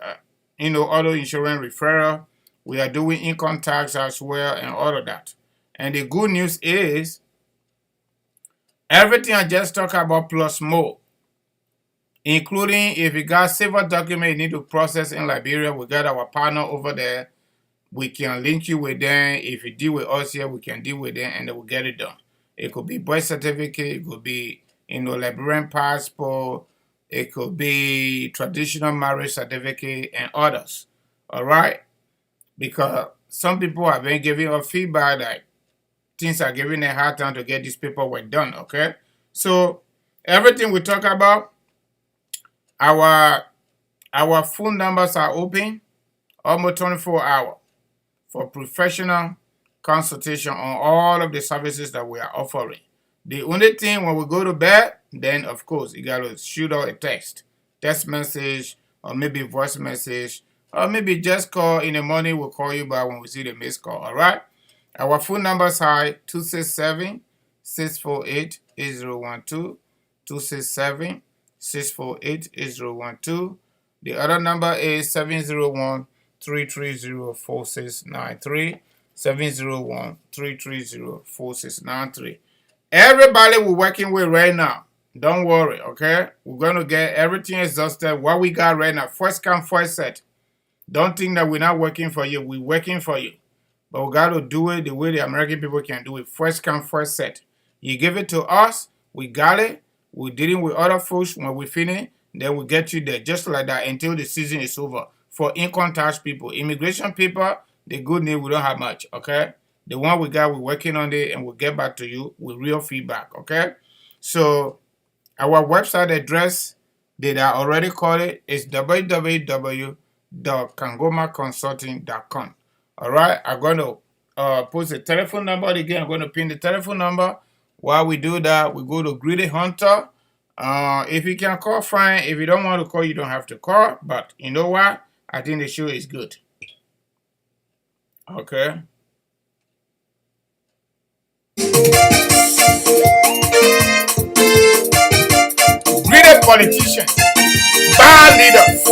auto insurance referral. We are doing income tax as well and all of that. And the good news is, everything I just talked about plus more, including if you got civil document you need to process in Liberia, we got our partner over there. We can link you with them. If you deal with us here, we can deal with them and they will get it done. It could be birth certificate, it could be, Liberian passport, it could be traditional marriage certificate and others. All right? Because some people have been giving us feedback that things are giving a hard time to get this paperwork done, okay? So everything we talk about, our phone numbers are open almost 24 hours for professional consultation on all of the services that we are offering. The only thing when we go to bed, then of course you got to shoot out a text message, or maybe voice message, or maybe just call in the morning. We'll call you back when we see the missed call, all right? Our phone numbers are 267-648-8012, 267-648-8012. The other number is 701-330-4693, 701-330-4693. Everybody we're working with right now, don't worry, okay? We're going to get everything exhausted. What we got right now, first come, first set. Don't think that we're not working for you. We're working for you. But we got to do it the way the American people can do it. First come, first set. You give it to us, we got it. We're dealing with other folks. When we finish, then we get you there. Just like that until the season is over. For income tax people, immigration people, the good news, we don't have much, okay? The one we got, we're working on it, and we'll get back to you with real feedback, okay? So our website address, did I already call it, is www.kangomaconsulting.com. All right, I'm going to post the telephone number again. I'm going to pin the telephone number. While we do that, we go to Greedy Hunter. If you can call, fine. If you don't want to call, you don't have to call. But you know what? I think the show is good. Okay. Greedy politicians, bad leaders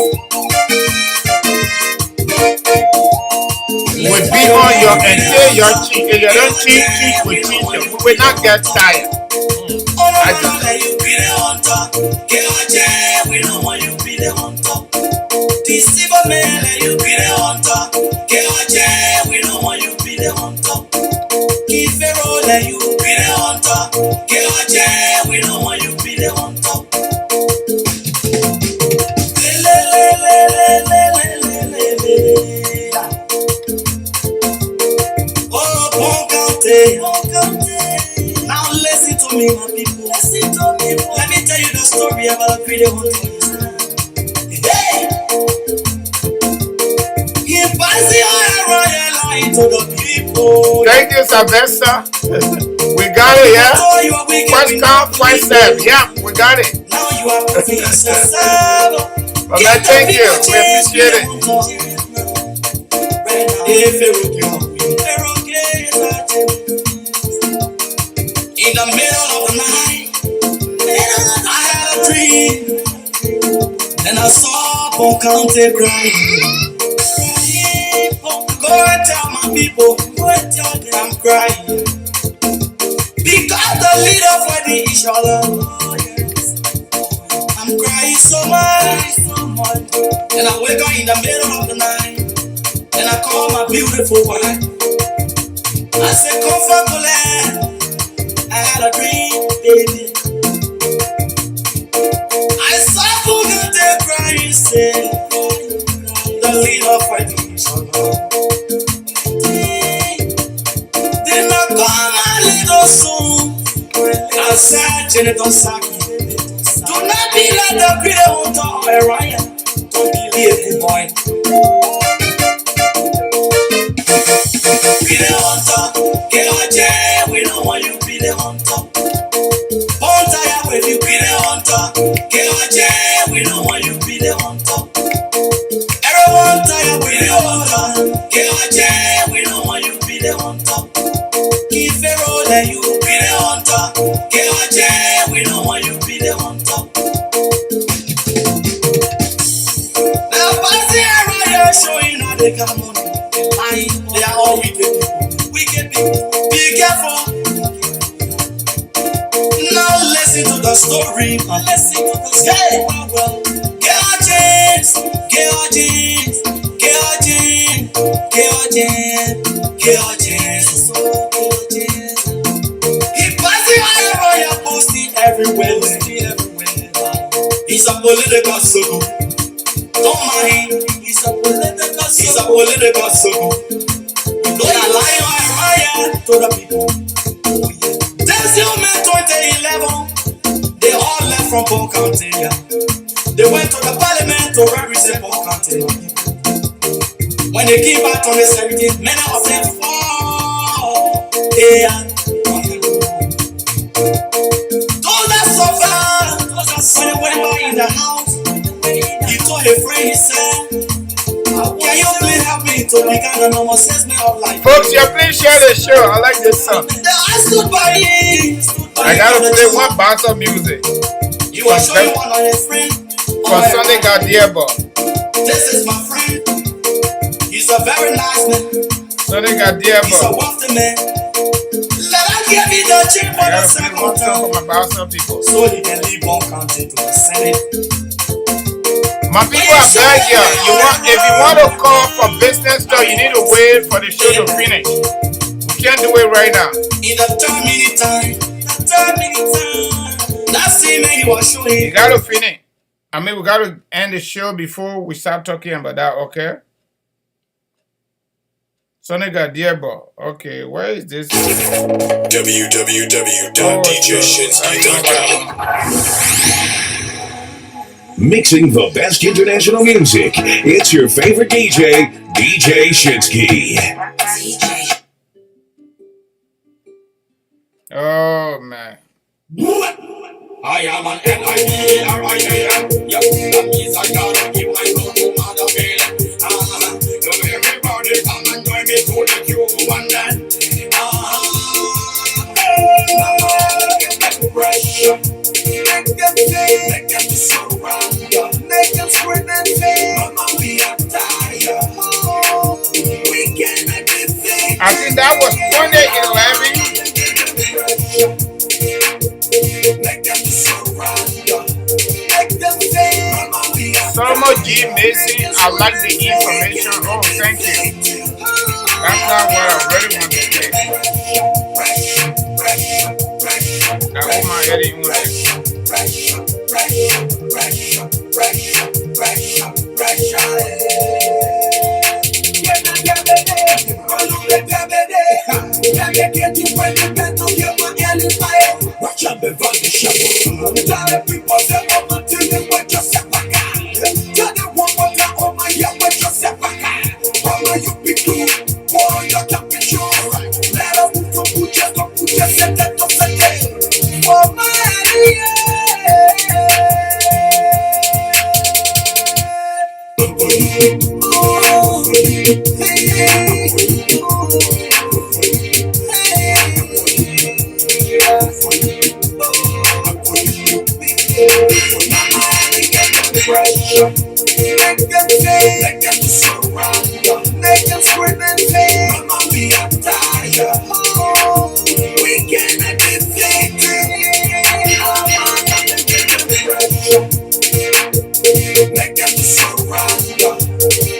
will be on your until your cheek. If you don't cheat with cheat, we will not get tired. I just we don't want you be the hunter. Deceiver man, you be the hunter. We don't want you be the hunter. Give a roll, you be the hunter. We don't want you be the hunter. Now listen to me, my people. Listen to me. Let me tell you the story about a pretty hunter. Hey, he buys the royal line to the people. thank you, Sylvester. We got it, yeah? First come, first serve. Yeah, we got it. Now you are Professor. But man, thank you. We appreciate it. In the middle of the night, I had a dream. Then I saw Pocahontas crying. Go and tell my people, go and tell them I'm crying. Because the leader fighting each other. I'm crying so much. And I wake up in the middle of the night. And I call my beautiful wife. I said, comfort Colette. I had a dream, baby. I saw Pocahontas crying, say, the leader fighting each other. Then I call my little son. I said, Jennifer Saki, do not be like the pretty hunter or a Ryan. Don't be a good boy. Be the hunter, get on jail. We don't want you be the hunter. Won't tire with you be the hunter. Get on jail. We don't want you be the hunter. Everyone tire with the hunter. Get on jail. We don't want you be the hunter. Keep a roll and you be the hunter. Get on jail. We don't want you be the hunter. Now passing around here showing how they got money. They are all wicked people. Wicked people. Be careful. Now listen to the story. Listen to the story. Well, get our jeans. Get our jeans. Get our jeans. Get our jeans. Get our jeans. He passing around your posting everywhere. He's a political circle. Don't mind. He's a political circle. Don't lie or lie to the people. There's your man 2011. They all left from Pocahontas. They went to the parliament to represent Pocahontas. When they came back on the 17th, many of them fall. Those that survived, when they went back in the house, he told a friend, he said, can you please help me to become the normal assessment of life? Folks, yeah, please share the show. I like this song. I stood by him. I gotta play one bounce of music. You are showing one on your friend. For Sunday got dear, but this is my friend. He's a very nice man. So they got dear He's a water man. Let I give you the check for the second time. for my Bausa people. So he can leave one county to the Senate. My people are back here. If you want to call for business stuff, you need to wait for the show to finish. We can't do it right now. In a 10-minute time. That's him and he was showing. You gotta finish. I mean, we gotta end the show before we start talking about that, okay? Sonny got dear ball. Okay, where is this? www.djshinsky.com. Mixing the best international music. It's your favorite DJ, DJ Shinsky. Oh, man. I am an N-I-B-R-I-A-M. Yes, that means I gotta give my blood to Mother Bill. Everybody come and join me to the queue and then get pressure. Make them say, make them surrender. Make them scream and say, Mama, we are tired. We cannot defeat. I think that was 2011. Make them surrender. Make them say, Mama, we are Solomon G. Mason, I like the information. Oh, thank you. That's not what I really want to say. That was my editing with it. Watch out, the shovel. The people say, oh, my children, what you say, tell them one more time, oh, my young, what you say, oh, my, you be cool, boy, you can't be sure. Let us move from Puja, set that up, set that. Oh, my, pressure. Make them say, make them surrender. Make them scream and say, Mama, we are tired. We cannot defeat it. Make them surrender.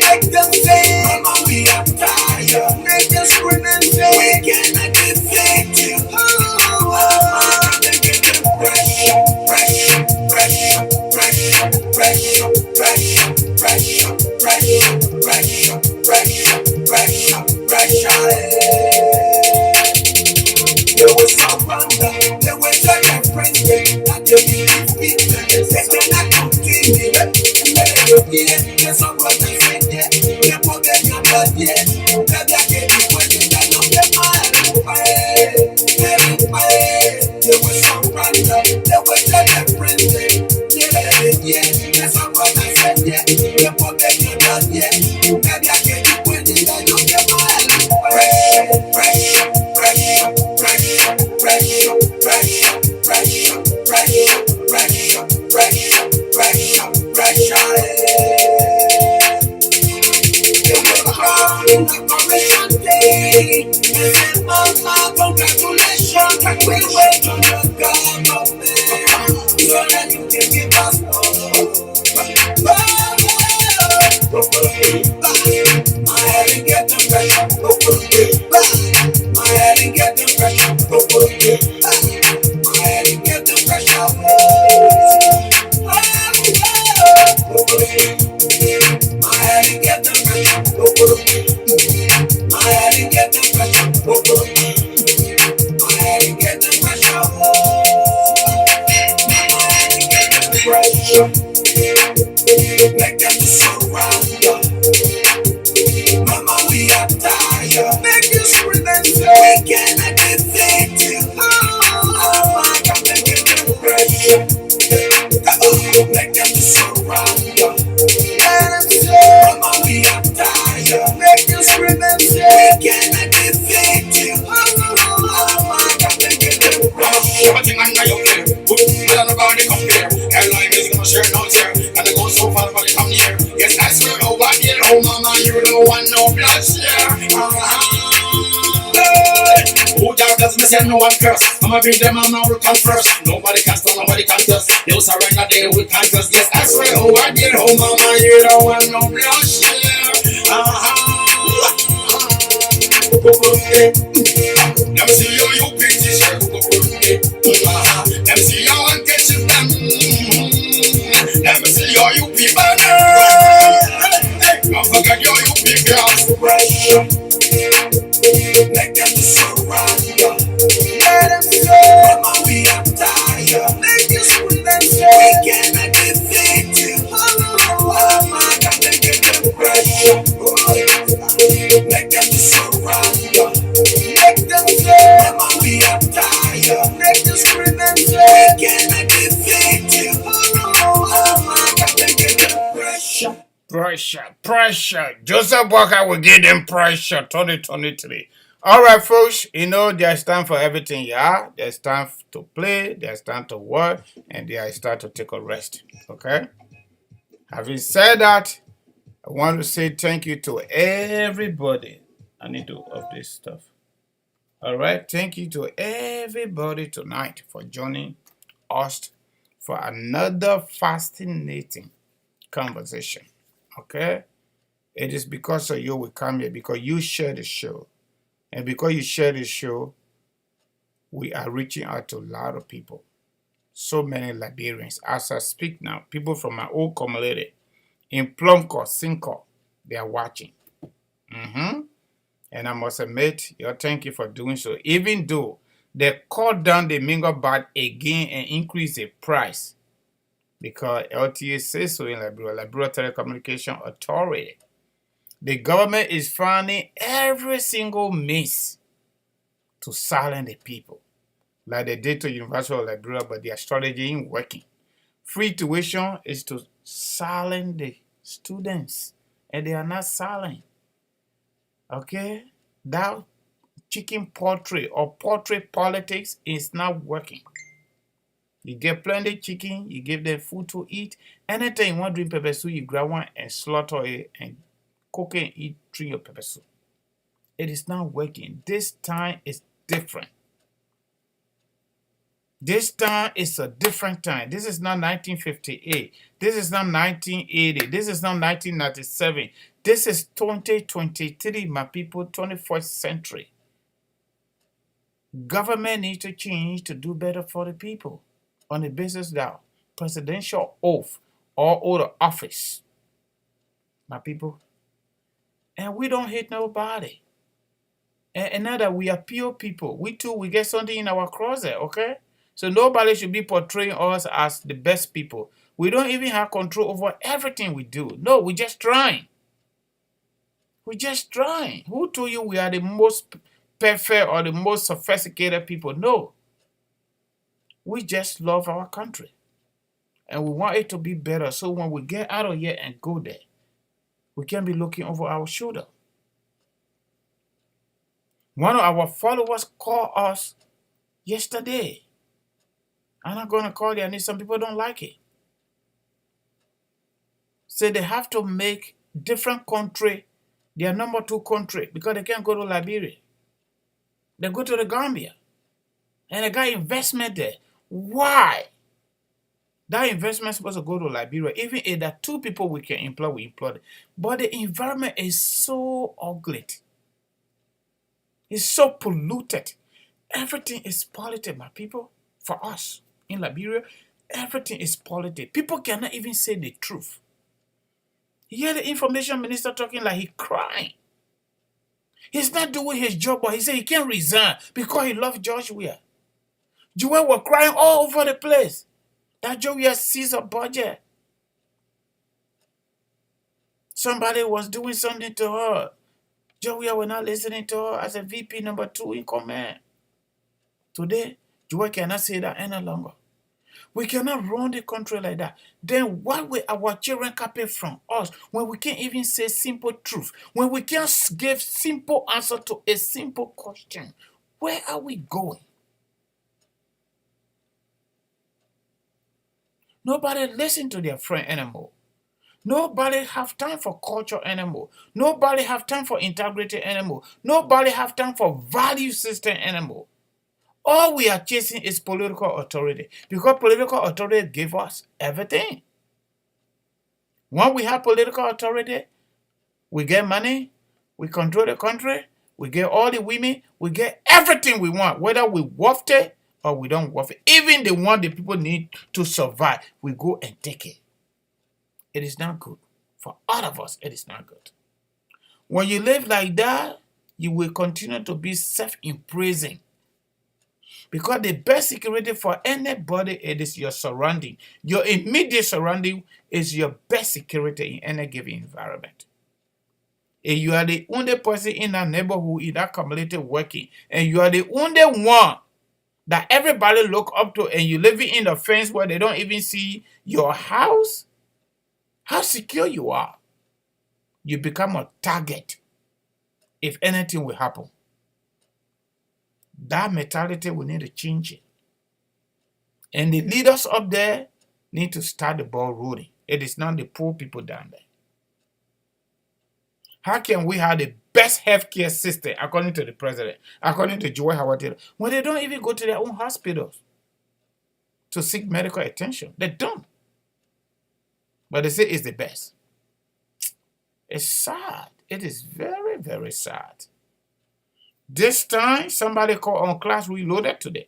Make them say, Mama, we are tired. Make them scream and say, we cannot defeat it. Pressure, pressure, pressure, pressure, pressure, pressure, pressure, pressure, pressure, pressure, pressure, pressure. They will surrender. They will tell their friends that they will defeat them. They cannot continue. There's some brothers in there. They forget your blood yet. They are getting when you got on their mind. They will surrender. They will tell their friends. There's some brothers in there. They forget your blood yet. They are getting when you got on their mind. Pressure, pressure, pressure, pressure, pressure, pressure, pressure, pressure, pressure, pressure, pressure. They will come in the commission day and say, Mama, congratulations, we will wait on your government so that you can give us more. My head and get the pressure. My head and get the pressure. My head and get the pressure. My head and get the pressure. My head and get the pressure. My head and get the pressure. Pressure. Make them surrender. Mama, we are tired. Make you scream and say, we cannot defeat you. Mama, come and give them pressure. Make them surrender. Let them say, Mama, we are tired. Make you scream and say, we cannot defeat you. Mama, come and give them pressure. Everything under your care. I don't know about the compare. Airline is gonna share no tear. And they go so far, but they come near. Yes, I swear, oh, what you know, Mama, you don't want no blood, yeah. they say no one curse. I'ma bring them on our come first. Nobody can stop, nobody can touch. They'll surrender, they will conquer. Yes, I swear, oh, I did, oh, mama, you don't want no bloodshed. Let me see how you beat this shit. Let me see how I get you down. Let me see how you be better. Don't forget how you be girls. Pressure. Make them surrender. Let them say, Mama, we are tired. Make you scream and say, we cannot defeat you. Oh my God, they give them pressure. Make them surrender. Make them say, Mama, we are tired. Make you scream and say, we cannot defeat you. Oh my God, they give them pressure. Pressure. Joseph Walker will give them pressure 2023. All right, folks, you know there's time for everything, yeah? There's time to play, there's time to work, and there's time to take a rest, okay? Having said that, I want to say thank you to everybody. I need to up this stuff. All right, thank you to everybody tonight for joining us for another fascinating conversation, okay? It is because of you we come here, because you share the show. And because you share the show, we are reaching out to a lot of people. So many Liberians. As I speak now, people from my old community in Plumco, Cinco, they are watching. And I must admit, thank you for doing so. Even though they cut down the mingle bat again and increase the price, because LTA says so in Liberia Telecommunication Authority. The government is finding every single means to silence the people, like they did to University of Liberia, but their strategy ain't working. Free tuition is to silence the students, and they are not silent. Okay? That chicken poultry or poultry politics is not working. You get plenty chicken, you give them food to eat. Anytime you want to drink pepper soup, you grab one and slaughter it and cook it and eat, drink your pepper soup. It is not working. This time is different. This time is a different time. This is not 1958. This is not 1980. This is not 1997. This is 2023, my people, 21st century. Government needs to change to do better for the people on the basis that presidential oath or oath of office, my people. And we don't hate nobody. And now that we are pure people, we too, we get something in our closet, okay? So nobody should be portraying us as the best people. We don't even have control over everything we do. No, we're just trying. We're just trying. Who told you we are the most perfect or the most sophisticated people? No. We just love our country. And we want it to be better. So when we get out of here and go there, we can be looking over our shoulder. One of our followers called us yesterday. I'm not going to call their name. Some people don't like it. Say they have to make different country their number 2 country because they can't go to Liberia. They go to the Gambia. And they got investment there. Why? That investment is supposed to go to Liberia. Even if there are 2 people we can employ, we employ them. But the environment is so ugly. It's so polluted. Everything is polluted, my people. For us in Liberia, everything is polluted. People cannot even say the truth. You hear the information minister talking like he crying. He's not doing his job, but he said he can't resign because he loves George Weah. Joel were crying all over the place that George Weah sees a budget. Somebody was doing something to her. George Weah was not listening to her as a VP number 2 in command. Today, Joel cannot say that any longer. We cannot run the country like that. Then what will our children copy from us when we can't even say simple truth? When we can't give simple answer to a simple question? Where are we going? Nobody listen to their friend anymore. Nobody have time for culture anymore. Nobody have time for integrity anymore. Nobody have time for value system anymore. All we are chasing is political authority, because political authority give us everything. When we have political authority, we get money, we control the country, we get all the women, we get everything we want, whether we worth it or we don't worth it. Even the one the people need to survive, we go and take it. It is not good. For all of us, it is not good. When you live like that, you will continue to be self-imprisoned. Because the best security for anybody, it is your surrounding. Your immediate surrounding is your best security in any given environment. If you are the only person in that neighborhood, in that community working, and you are the only one that everybody look up to, and you living in a fence where they don't even see your house, how secure you are. You become a target if anything will happen. That mentality we need to change it. And the leaders up there need to start the ball rolling. It is not the poor people down there. How can we have the best healthcare system, according to the president, according to Joy Howard, when they don't even go to their own hospitals to seek medical attention? They don't. But they say it's the best. It's sad. It is very, very sad. This time, somebody called on Class Reloaded today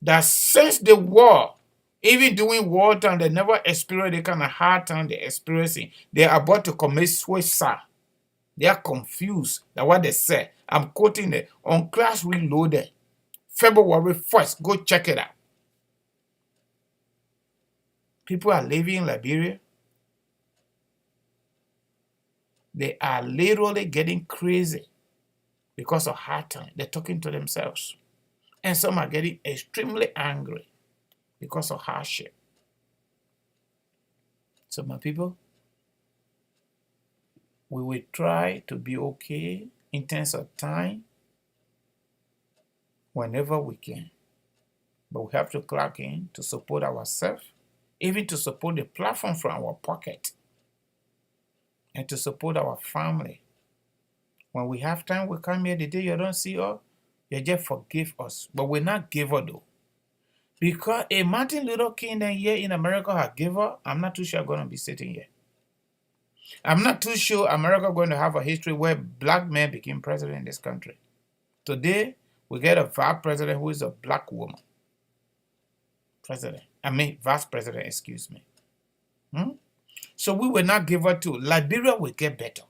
that since the war, even during wartime, they never experienced the kind of hard time they're experiencing. They are about to commit suicide. They are confused. That's what they say. I'm quoting it on Class Reloaded, February 1st. Go check it out. People are living in Liberia. They are literally getting crazy because of hard time. They're talking to themselves. And some are getting extremely angry because of hardship. So my people, we will try to be okay in terms of time whenever we can. But we have to clock in to support ourselves, even to support the platform from our pocket, and to support our family. When we have time, we come here. The day you don't see us, you just forgive us. But we're not giver though. Because a Martin Luther King here in America had giver, I'm not too sure I'm going to be sitting here. I'm not too sure America going to have a history where black men became president in this country. Today, we get a vice president who is a black woman. Vice president, excuse me. So we will not give her to. Liberia will get better.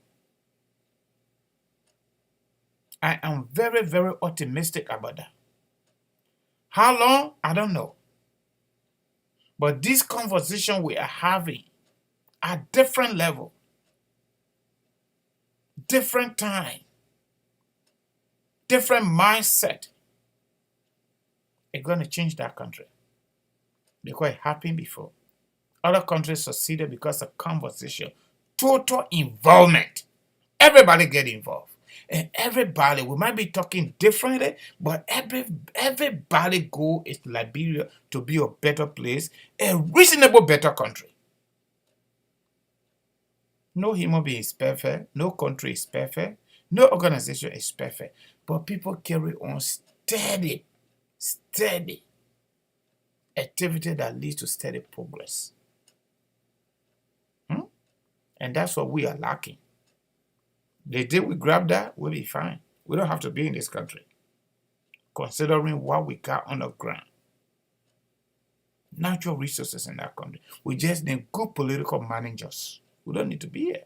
I am very, very optimistic about that. How long? I don't know. But this conversation we are having at different level, different time, different mindset, it's going to change that country. Because it happened before. Other countries succeeded because of conversation. Total involvement. Everybody get involved. And everybody, we might be talking differently, but everybody goal is Liberia to be a better place, a reasonable, better country. No human being is perfect. No country is perfect. No organization is perfect. But people carry on steady activity that leads to steady progress. And that's what we are lacking. The day we grab that, we'll be fine. We don't have to be in this country, considering what we got on the ground. Natural resources in that country. We just need good political managers. We don't need to be here.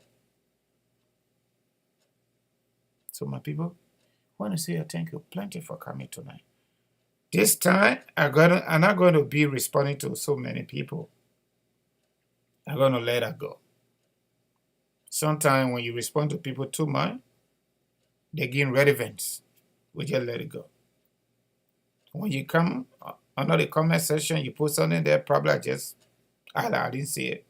So my people, I want to say thank you plenty for coming tonight. This time, I'm not going to be responding to so many people. I'm going to let that go. Sometimes when you respond to people too much, they gain relevance. We just let it go. When you come under the comment section, you put something there, probably I didn't see it.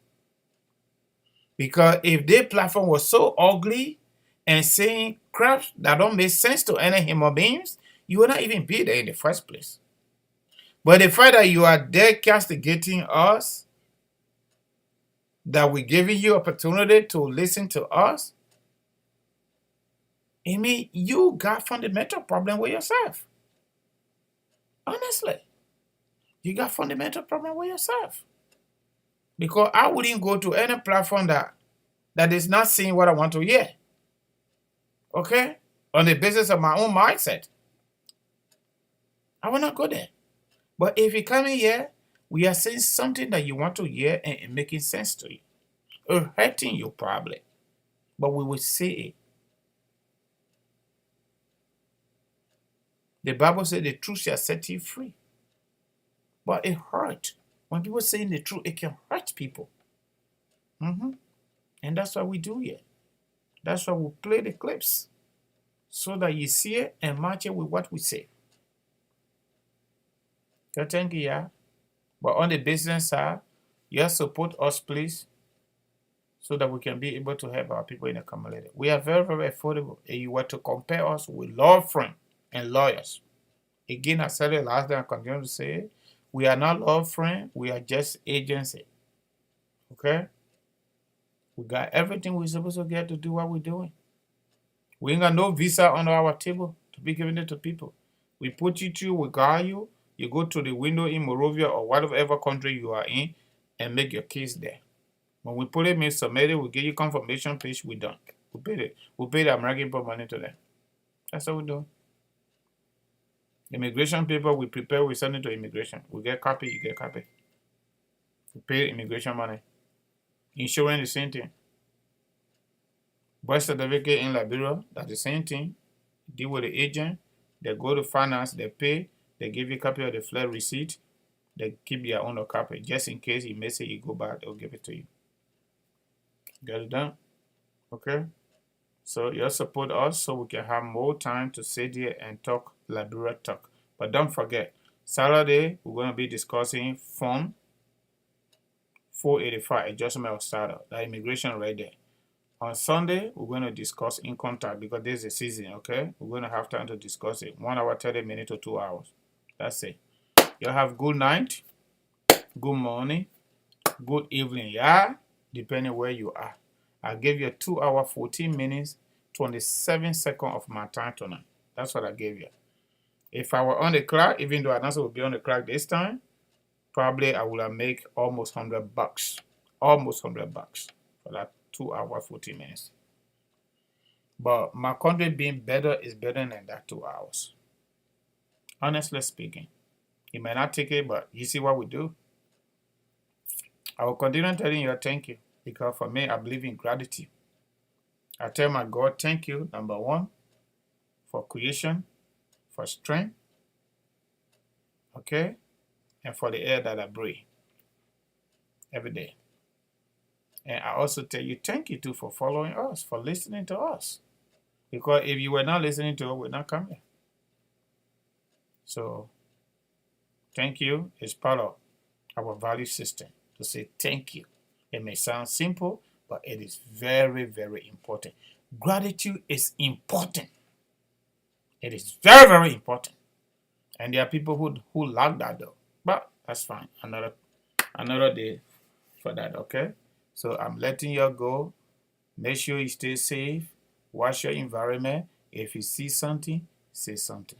Because if their platform was so ugly and saying crap that don't make sense to any human beings, you would not even be there in the first place. But the fact that you are there castigating us, that we're giving you opportunity to listen to us, it means you got fundamental problem with yourself. Honestly, you got fundamental problem with yourself. Because I wouldn't go to any platform that is not seeing what I want to hear. Okay? On the basis of my own mindset. I will not go there. But if you come in here, we are saying something that you want to hear and making sense to you. Or hurting you probably. But we will say it. The Bible says the truth shall set you free. But it hurts. When people saying the truth, it can hurt people. And that's what we do here. That's why we play the clips. So that you see it and match it with what we say. So thank you, yeah. But on the business side, you support us, please, so that we can be able to help our people in the community. We are very, very affordable. If you were to compare us with law firms and lawyers, again, I said it last time, I continue to say it, we are not law firm, we are just agency. Okay? We got everything we're supposed to get to do what we're doing. We ain't got no visa under our table to be giving it to people. We put you through, we guide you, you go to the window in Morovia or whatever country you are in and make your case there. When we put it in submitted, we give you confirmation page, we done. We paid it. We pay the American people money to them. That's what we do. Immigration paper, we prepare, we send it to immigration. We get copy, you get copy. We pay immigration money. Insurance, the same thing. Birth certificate in Liberia, that's the same thing. Deal with the agent, they go to finance, they pay, they give you a copy of the flight receipt, they keep your own copy. Just in case you may say you go back, they'll give it to you. Get it done? Okay? So you support us so we can have more time to sit here and talk Liberia talk. But don't forget, Saturday, we're going to be discussing Form 485, adjustment of status. That immigration right there. On Sunday, we're going to discuss income tax because this is a season, okay? We're going to have time to discuss it. 1 hour, 30 minutes to 2 hours. That's it. Y'all have good night, good morning, good evening, yeah? Depending where you are. I gave you 2 hours, 14 minutes, 27 seconds of my time tonight. That's what I gave you. If I were on the clock, even though I not supposed to be on the clock this time, probably I would have made almost $100. Almost $100 for that 2 hours, 14 minutes. But my country being better is better than that 2 hours. Honestly speaking. You may not take it, but you see what we do. I will continue telling you thank you. Because for me, I believe in gratitude. I tell my God, thank you, number one, for creation, for strength, okay, and for the air that I breathe every day. And I also tell you thank you too for following us, for listening to us. Because if you were not listening to us, we're not coming. So, thank you is part of our value system to say thank you. It may sound simple, but it is very, very important. Gratitude is important. It is very, very important. And there are people who lack that though. But that's fine. Another day for that, okay? So I'm letting you go. Make sure you stay safe. Watch your environment. If you see something, say something.